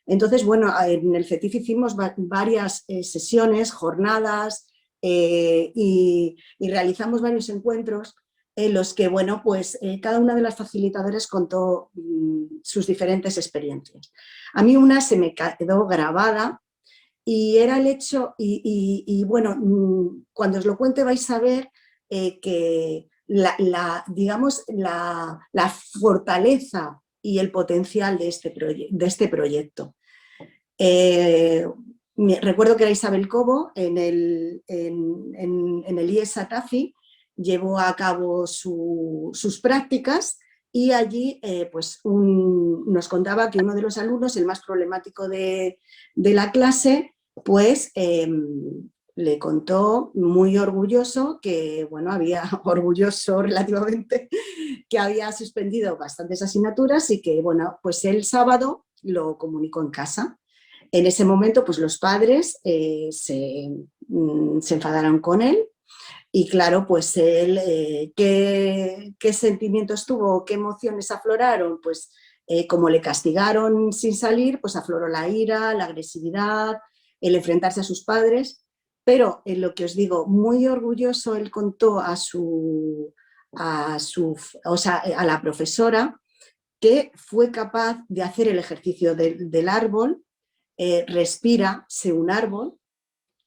Entonces, bueno, en el CETIC hicimos varias sesiones, jornadas y realizamos varios encuentros en los que, bueno, pues cada una de las facilitadoras contó sus diferentes experiencias. A mí una se me quedó grabada y era el hecho, bueno, cuando os lo cuente vais a ver que digamos, la fortaleza y el potencial de este proyecto. Recuerdo que era Isabel Cobo en el IES Atafi, llevó a cabo sus prácticas y allí pues nos contaba que uno de los alumnos, el más problemático de la clase, pues le contó muy orgulloso que, bueno, orgulloso relativamente, que había suspendido bastantes asignaturas y que, bueno, pues el sábado lo comunicó en casa. En ese momento, pues los padres se enfadaron con él. Y claro, pues él, ¿qué sentimientos tuvo? ¿Qué emociones afloraron? Pues como le castigaron sin salir, pues afloró la ira, la agresividad, el enfrentarse a sus padres. Pero en lo que os digo, muy orgulloso, él contó a la profesora que fue capaz de hacer el ejercicio del árbol, respira, sé un árbol,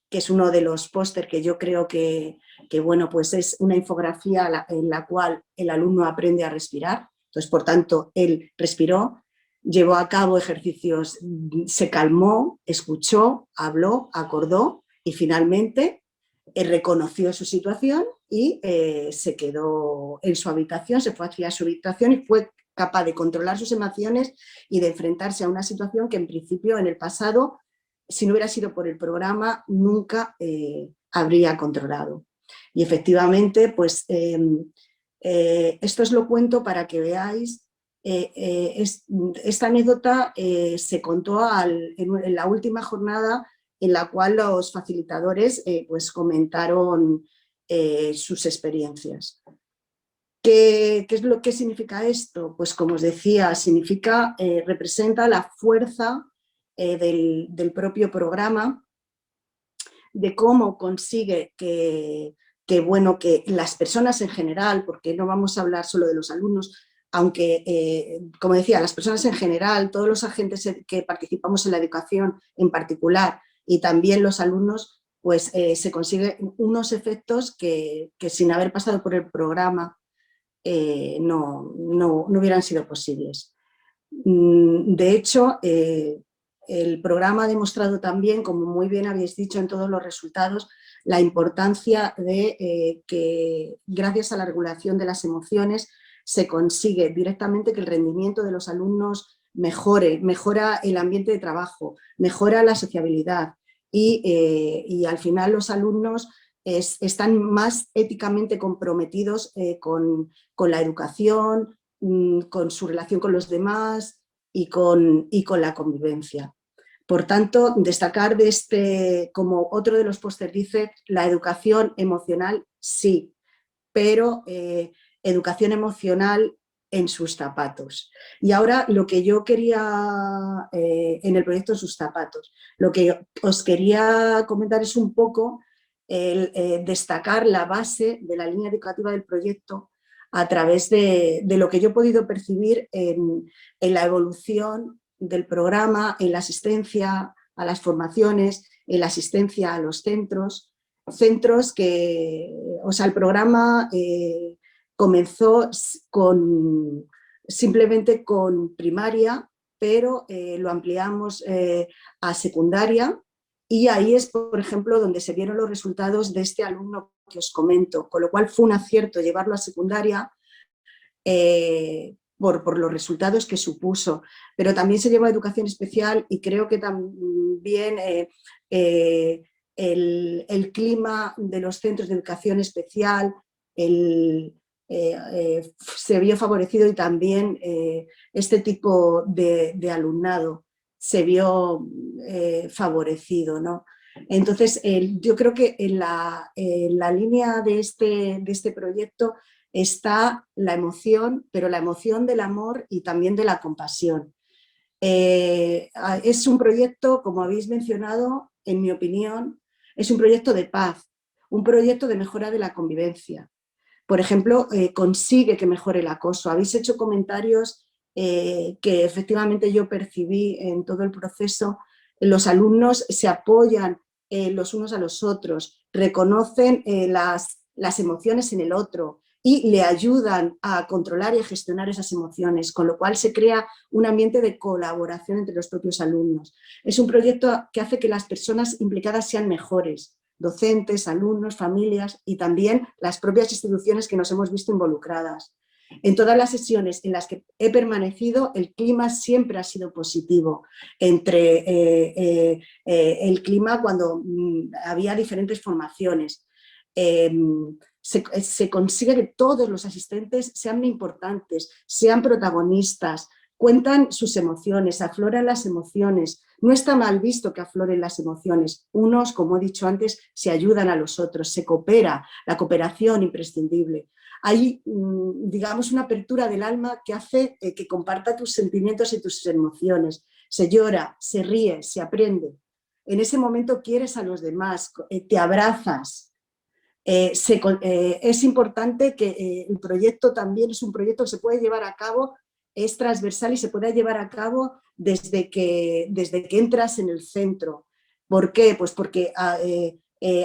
que es uno de los póster que yo creo que bueno, pues es una infografía en la cual el alumno aprende a respirar. Entonces, por tanto, él respiró, llevó a cabo ejercicios, se calmó, escuchó, habló, acordó y finalmente reconoció su situación y se quedó en su habitación, se fue hacia su habitación y fue capaz de controlar sus emociones y de enfrentarse a una situación que en principio en el pasado, si no hubiera sido por el programa, nunca habría controlado. Y efectivamente, pues esto os lo cuento para que veáis, esta anécdota se contó en la última jornada en la cual los facilitadores pues comentaron sus experiencias. ¿Qué es lo que significa esto? Pues como os decía, representa la fuerza del propio programa, de cómo consigue que las personas en general, porque no vamos a hablar solo de los alumnos, aunque, como decía, las personas en general, todos los agentes que participamos en la educación en particular y también los alumnos, pues se consiguen unos efectos que sin haber pasado por el programa no hubieran sido posibles. De hecho, el programa ha demostrado también, como muy bien habéis dicho en todos los resultados, la importancia de que gracias a la regulación de las emociones se consigue directamente que el rendimiento de los alumnos mejora el ambiente de trabajo, mejora la sociabilidad y al final los alumnos están más éticamente comprometidos con la educación, con su relación con los demás y con la convivencia. Por tanto, destacar como otro de los pósters dice, la educación emocional sí, pero educación emocional en sus zapatos. Y ahora lo que yo quería, en el proyecto Sus zapatos, lo que os quería comentar es un poco destacar la base de la línea educativa del proyecto a través de lo que yo he podido percibir en la evolución del programa, en la asistencia a las formaciones, en la asistencia a los centros que, o sea, el programa comenzó simplemente con primaria, pero lo ampliamos a secundaria y ahí es, por ejemplo, donde se vieron los resultados de este alumno que os comento, con lo cual fue un acierto llevarlo a secundaria por los resultados que supuso, pero también se llevó a educación especial y creo que también el clima de los centros de educación especial se vio favorecido y también este tipo de alumnado se vio favorecido, ¿no? Entonces, yo creo que en la línea de este proyecto está la emoción, pero la emoción del amor y también de la compasión. Es un proyecto, como habéis mencionado, en mi opinión, es un proyecto de paz, un proyecto de mejora de la convivencia. Por ejemplo, consigue que mejore el acoso. Habéis hecho comentarios que efectivamente yo percibí en todo el proceso. Los alumnos se apoyan los unos a los otros, reconocen las emociones en el otro y le ayudan a controlar y a gestionar esas emociones, con lo cual se crea un ambiente de colaboración entre los propios alumnos. Es un proyecto que hace que las personas implicadas sean mejores, docentes, alumnos, familias y también las propias instituciones que nos hemos visto involucradas. En todas las sesiones en las que he permanecido, el clima siempre ha sido positivo. Entre el clima cuando había diferentes formaciones. Se consigue que todos los asistentes sean importantes, sean protagonistas, cuentan sus emociones, afloran las emociones. No está mal visto que afloren las emociones. Unos, como he dicho antes, se ayudan a los otros, se coopera, la cooperación imprescindible. Hay, digamos, una apertura del alma que hace que comparta tus sentimientos y tus emociones. Se llora, se ríe, se aprende. En ese momento quieres a los demás, te abrazas. Es importante que el proyecto también es un proyecto que se puede llevar a cabo, es transversal y se puede llevar a cabo desde que entras en el centro. ¿Por qué? Pues porque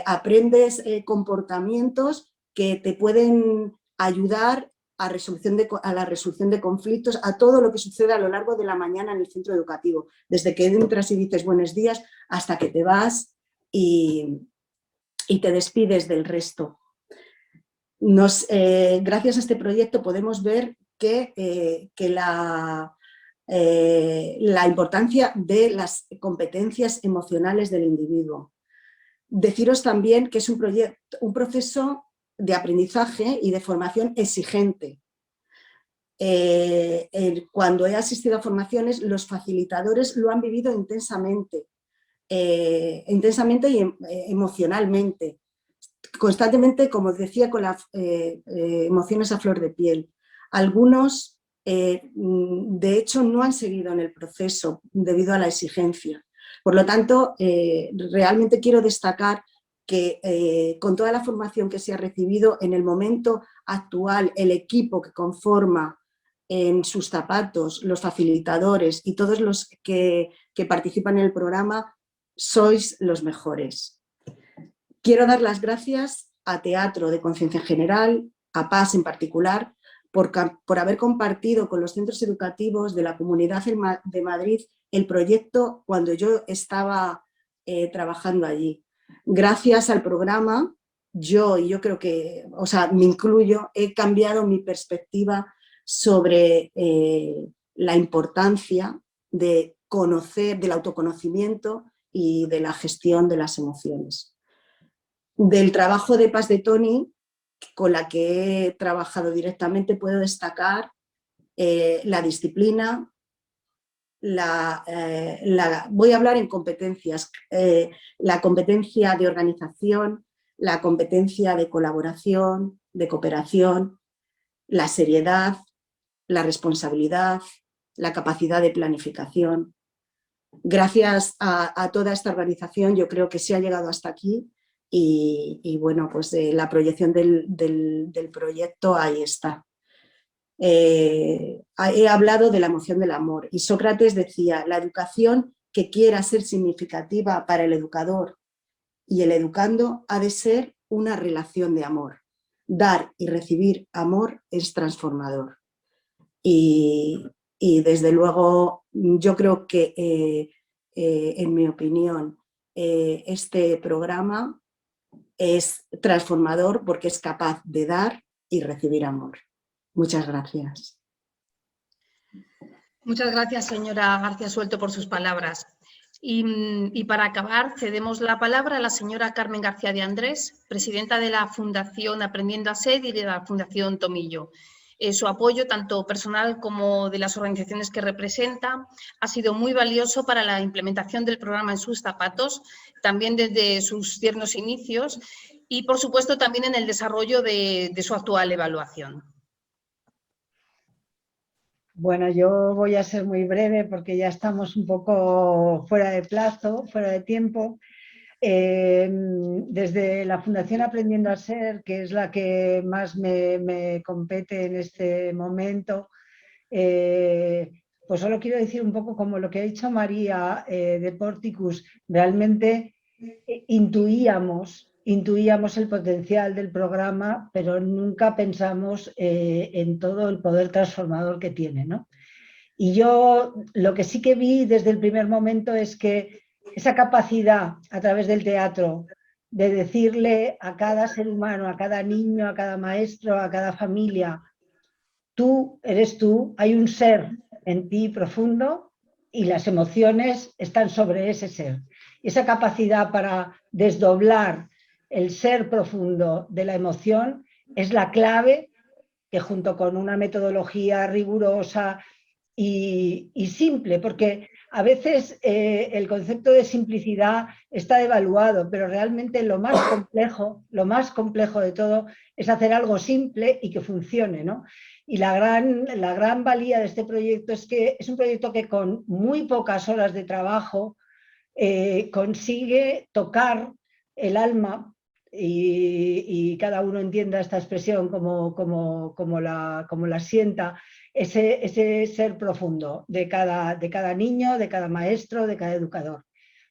aprendes comportamientos que te pueden ayudar a la resolución de conflictos, a todo lo que sucede a lo largo de la mañana en el centro educativo, desde que entras y dices buenos días hasta que te vas y te despides del resto. Gracias a este proyecto podemos ver que la importancia de las competencias emocionales del individuo. Deciros también que es un proceso de aprendizaje y de formación exigente. Cuando he asistido a formaciones, los facilitadores lo han vivido intensamente y emocionalmente, constantemente, como decía, con las emociones a flor de piel. Algunos, de hecho, no han seguido en el proceso debido a la exigencia. Por lo tanto, realmente quiero destacar que con toda la formación que se ha recibido, en el momento actual, el equipo que conforma en sus zapatos, los facilitadores y todos los que participan en el programa, sois los mejores. Quiero dar las gracias a Teatro de Conciencia en general, a PAS en particular, por haber compartido con los centros educativos de la Comunidad de Madrid el proyecto cuando yo estaba trabajando allí. Gracias al programa, yo creo que, o sea, me incluyo, he cambiado mi perspectiva sobre la importancia de conocer, del autoconocimiento y de la gestión de las emociones. Del trabajo de Pax de Tony, con la que he trabajado directamente, puedo destacar la disciplina, voy a hablar en competencias, la competencia de organización, la competencia de colaboración, de cooperación, la seriedad, la responsabilidad, la capacidad de planificación. Gracias a toda esta organización yo creo que se ha llegado hasta aquí y bueno, pues la proyección del proyecto ahí está. He hablado de la emoción del amor y Sócrates decía, la educación que quiera ser significativa para el educador y el educando ha de ser una relación de amor. Dar y recibir amor es transformador. Y desde luego yo creo que en mi opinión este programa es transformador porque es capaz de dar y recibir amor. Muchas gracias. Muchas gracias, señora García Suelto, por sus palabras. Y para acabar, cedemos la palabra a la señora Carmen García de Andrés, presidenta de la Fundación Aprendiendo a Ser y de la Fundación Tomillo. Su apoyo, tanto personal como de las organizaciones que representa, ha sido muy valioso para la implementación del programa En sus zapatos, también desde sus tiernos inicios y, por supuesto, también en el desarrollo de su actual evaluación. Bueno, yo voy a ser muy breve porque ya estamos un poco fuera de plazo, fuera de tiempo. Desde la Fundación Aprendiendo a Ser, que es la que más me compete en este momento, pues solo quiero decir un poco como lo que ha dicho María de Porticus. Realmente intuíamos el potencial del programa, pero nunca pensamos en todo el poder transformador que tiene, ¿no? Y yo lo que sí que vi desde el primer momento es que esa capacidad a través del teatro de decirle a cada ser humano, a cada niño, a cada maestro, a cada familia, tú eres tú, hay un ser en ti profundo y las emociones están sobre ese ser. Esa capacidad para desdoblar el ser profundo de la emoción es la clave que, junto con una metodología rigurosa y simple, porque a veces el concepto de simplicidad está devaluado, pero realmente lo más complejo de todo es hacer algo simple y que funcione, ¿no? Y la gran valía de este proyecto es que es un proyecto que con muy pocas horas de trabajo consigue tocar el alma, y cada uno entienda esta expresión como la sienta, ese ser profundo de cada niño, de cada maestro, de cada educador.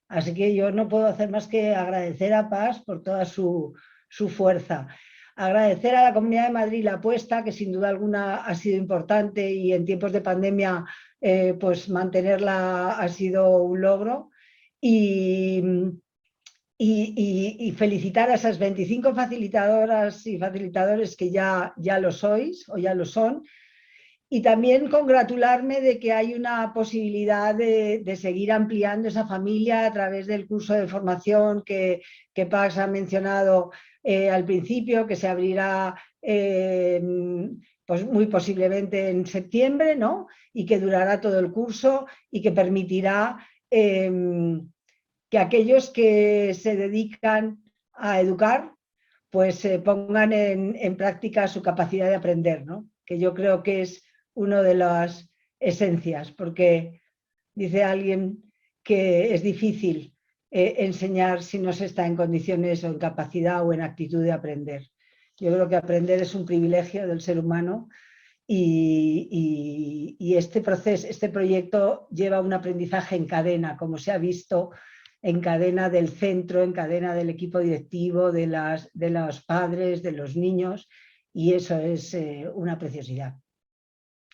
Así que yo no puedo hacer más que agradecer a Pax por toda su fuerza. Agradecer a la Comunidad de Madrid la apuesta, que sin duda alguna ha sido importante, y en tiempos de pandemia pues mantenerla ha sido un logro. Y felicitar a esas 25 facilitadoras y facilitadores que ya lo sois o ya lo son. Y también congratularme de que hay una posibilidad de seguir ampliando esa familia a través del curso de formación que Pax ha mencionado al principio, que se abrirá pues muy posiblemente en septiembre, ¿no? Y que durará todo el curso y que permitirá que aquellos que se dedican a educar pues pongan en práctica su capacidad de aprender, ¿no? Que yo creo que es una de las esencias, porque dice alguien que es difícil enseñar si no se está en condiciones o en capacidad o en actitud de aprender. Yo creo que aprender es un privilegio del ser humano y este proyecto lleva un aprendizaje en cadena, como se ha visto, en cadena del centro, en cadena del equipo directivo, de los padres, de los niños, y eso es una preciosidad.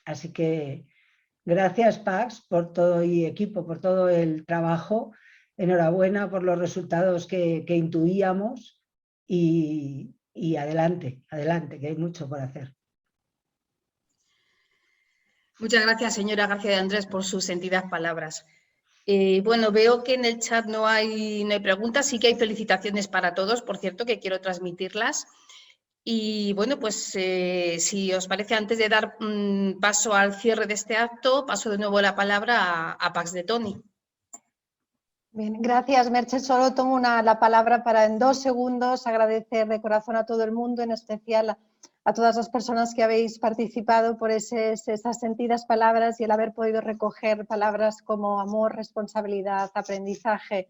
Así que gracias, Pax, por todo, y equipo, por todo el trabajo. Enhorabuena por los resultados que intuíamos y adelante, que hay mucho por hacer. Muchas gracias, señora García de Andrés, por sus sentidas palabras. Bueno, veo que en el chat no hay preguntas, sí que hay felicitaciones para todos, por cierto, que quiero transmitirlas. Y bueno, pues si os parece, antes de dar paso al cierre de este acto, paso de nuevo la palabra a Pax de Toni. Bien, gracias, Merche. Solo tomo la palabra para en 2 segundos agradecer de corazón a todo el mundo, en especial a todas las personas que habéis participado por esas sentidas palabras y el haber podido recoger palabras como amor, responsabilidad, aprendizaje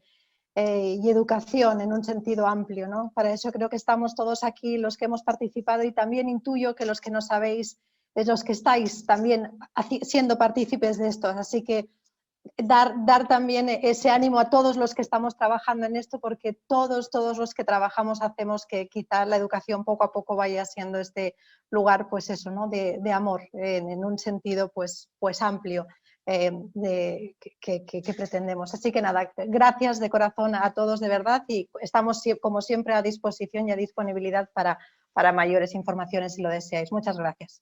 y educación en un sentido amplio, ¿no? Para eso creo que estamos todos aquí, los que hemos participado, y también intuyo que los que no sabéis es los que estáis también siendo partícipes de esto. Así que dar también ese ánimo a todos los que estamos trabajando en esto, porque todos los que trabajamos hacemos que quizá la educación poco a poco vaya siendo este lugar, pues eso, ¿no? de amor, en un sentido pues amplio que pretendemos. Así que nada, gracias de corazón a todos de verdad, y estamos como siempre a disposición y a disponibilidad para mayores informaciones si lo deseáis. Muchas gracias.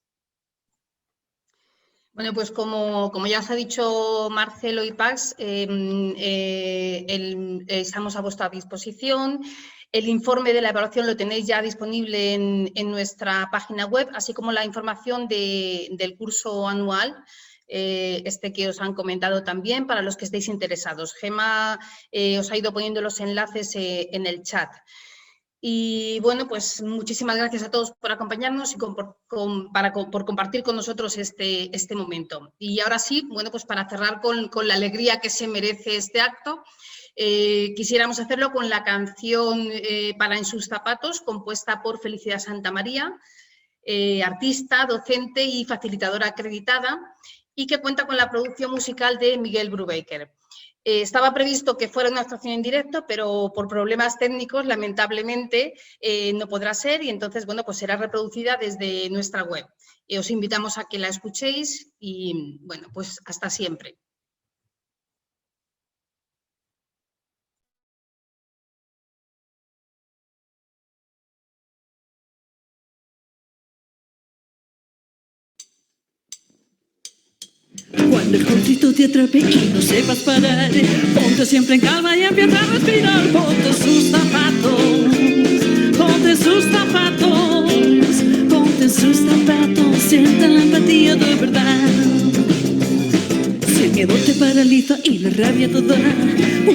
Bueno, pues como ya os ha dicho Marcelo y Pax, estamos a vuestra disposición. El informe de la evaluación lo tenéis ya disponible en nuestra página web, así como la información del curso anual, que os han comentado también, para los que estéis interesados. Gemma os ha ido poniendo los enlaces en el chat. Y bueno, pues muchísimas gracias a todos por acompañarnos y por compartir con nosotros este momento. Y ahora sí, bueno, pues para cerrar con la alegría que se merece este acto, quisiéramos hacerlo con la canción Para en sus zapatos, compuesta por Felicidad Santamaría, artista, docente y facilitadora acreditada, y que cuenta con la producción musical de Miguel Brubaker. Estaba previsto que fuera una actuación en directo, pero por problemas técnicos, lamentablemente, no podrá ser, y entonces, bueno, pues será reproducida desde nuestra web. Os invitamos a que la escuchéis y, bueno, pues hasta siempre. Cuando el conflicto te atrape y no sepas parar, ponte siempre en calma y empieza a respirar. Ponte sus zapatos, ponte sus zapatos, ponte sus zapatos, sienta la empatía de verdad. Si el miedo te paraliza y la rabia te da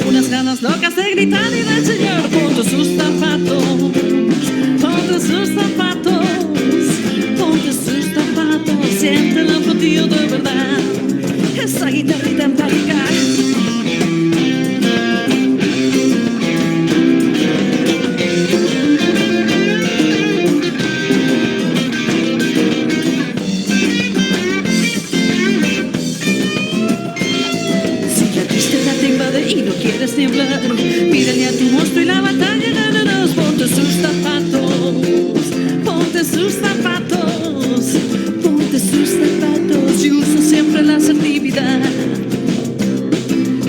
unas ganas locas de gritar y de enseñar, ponte sus zapatos, ponte sus zapatos, ponte sus zapatos, siente la empatía de verdad. Esa guitarrita empática. Si la tristeza te invade y no quieres ni hablar, mírale a tu monstruo y la batalla ganarás. Ponte sus zapatos, ponte sus zapatos, ponte sus zapatos y usa siempre la asertividad.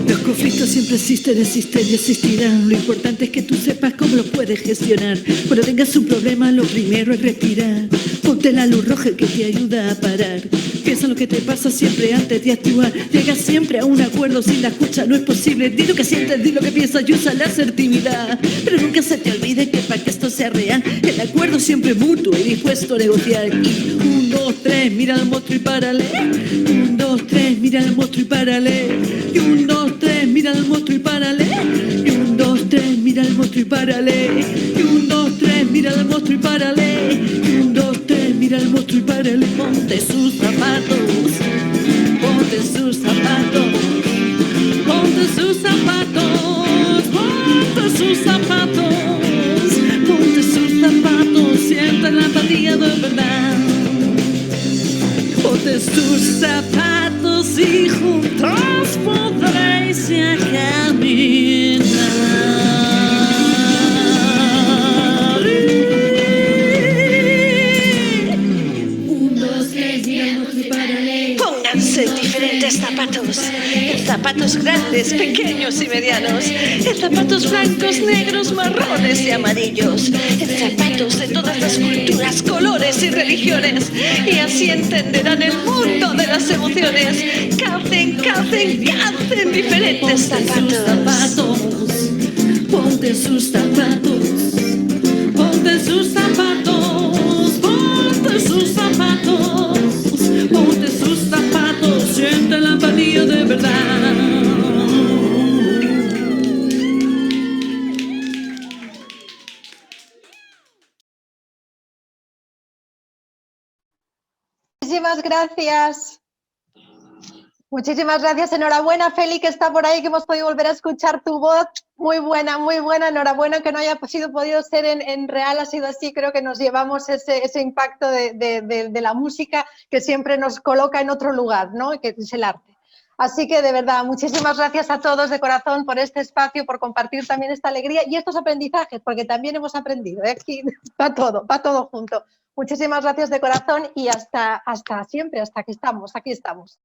Los conflictos siempre existen y existirán. Lo importante es que tú sepas cómo lo puedes gestionar. Cuando tengas un problema, lo primero es respirar. Ponte la luz roja que te ayuda a parar. Piensa lo que te pasa siempre antes de actuar. Llega siempre a un acuerdo, sin la escucha no es posible. Di lo que sientes, di lo que piensas y usa la asertividad. Pero nunca se te olvide que para que esto sea real, el acuerdo siempre es mutuo y dispuesto a negociar. Y 1, 2, 3, mira al monstruo y párale. 1, 2, 3, mira al monstruo y párale. Y 1, 2, 3, mira al monstruo y párale. Y 1, 2, 3, mira al monstruo y párale. Y 1, 2, 3, mira al monstruo y párale. Y 1, 2, 3, mira al monstruo y párale. Ponte sus zapatos, ponte sus zapatos, ponte sus zapatos, ponte sus zapatos, ponte sus zapatos, siente la empatía de verdad. Ponte sus zapatos y juntos podréis ya caminar. Pónganse diferentes zapatos, en zapatos grandes, pequeños y medianos, en zapatos blancos, negros, marrones y amarillos, en zapatos de todas las culturas, colores y religiones, y así entenderán el mundo de las emociones. Calcen, calcen, calcen diferentes zapatos. Ponte sus zapatos, ponte sus zapatos, ponte sus zapatos, ponte sus zapatos, siente la empatía de verdad. Muchísimas gracias. Muchísimas gracias. Enhorabuena, Feli, que está por ahí, que hemos podido volver a escuchar tu voz. Muy buena, muy buena. Enhorabuena que no haya podido ser en real, ha sido así. Creo que nos llevamos ese impacto de la música que siempre nos coloca en otro lugar, ¿no? Que es el arte. Así que, de verdad, muchísimas gracias a todos de corazón por este espacio, por compartir también esta alegría y estos aprendizajes, porque también hemos aprendido, ¿eh? Aquí va todo junto. Muchísimas gracias de corazón y hasta siempre, hasta que estamos, aquí estamos.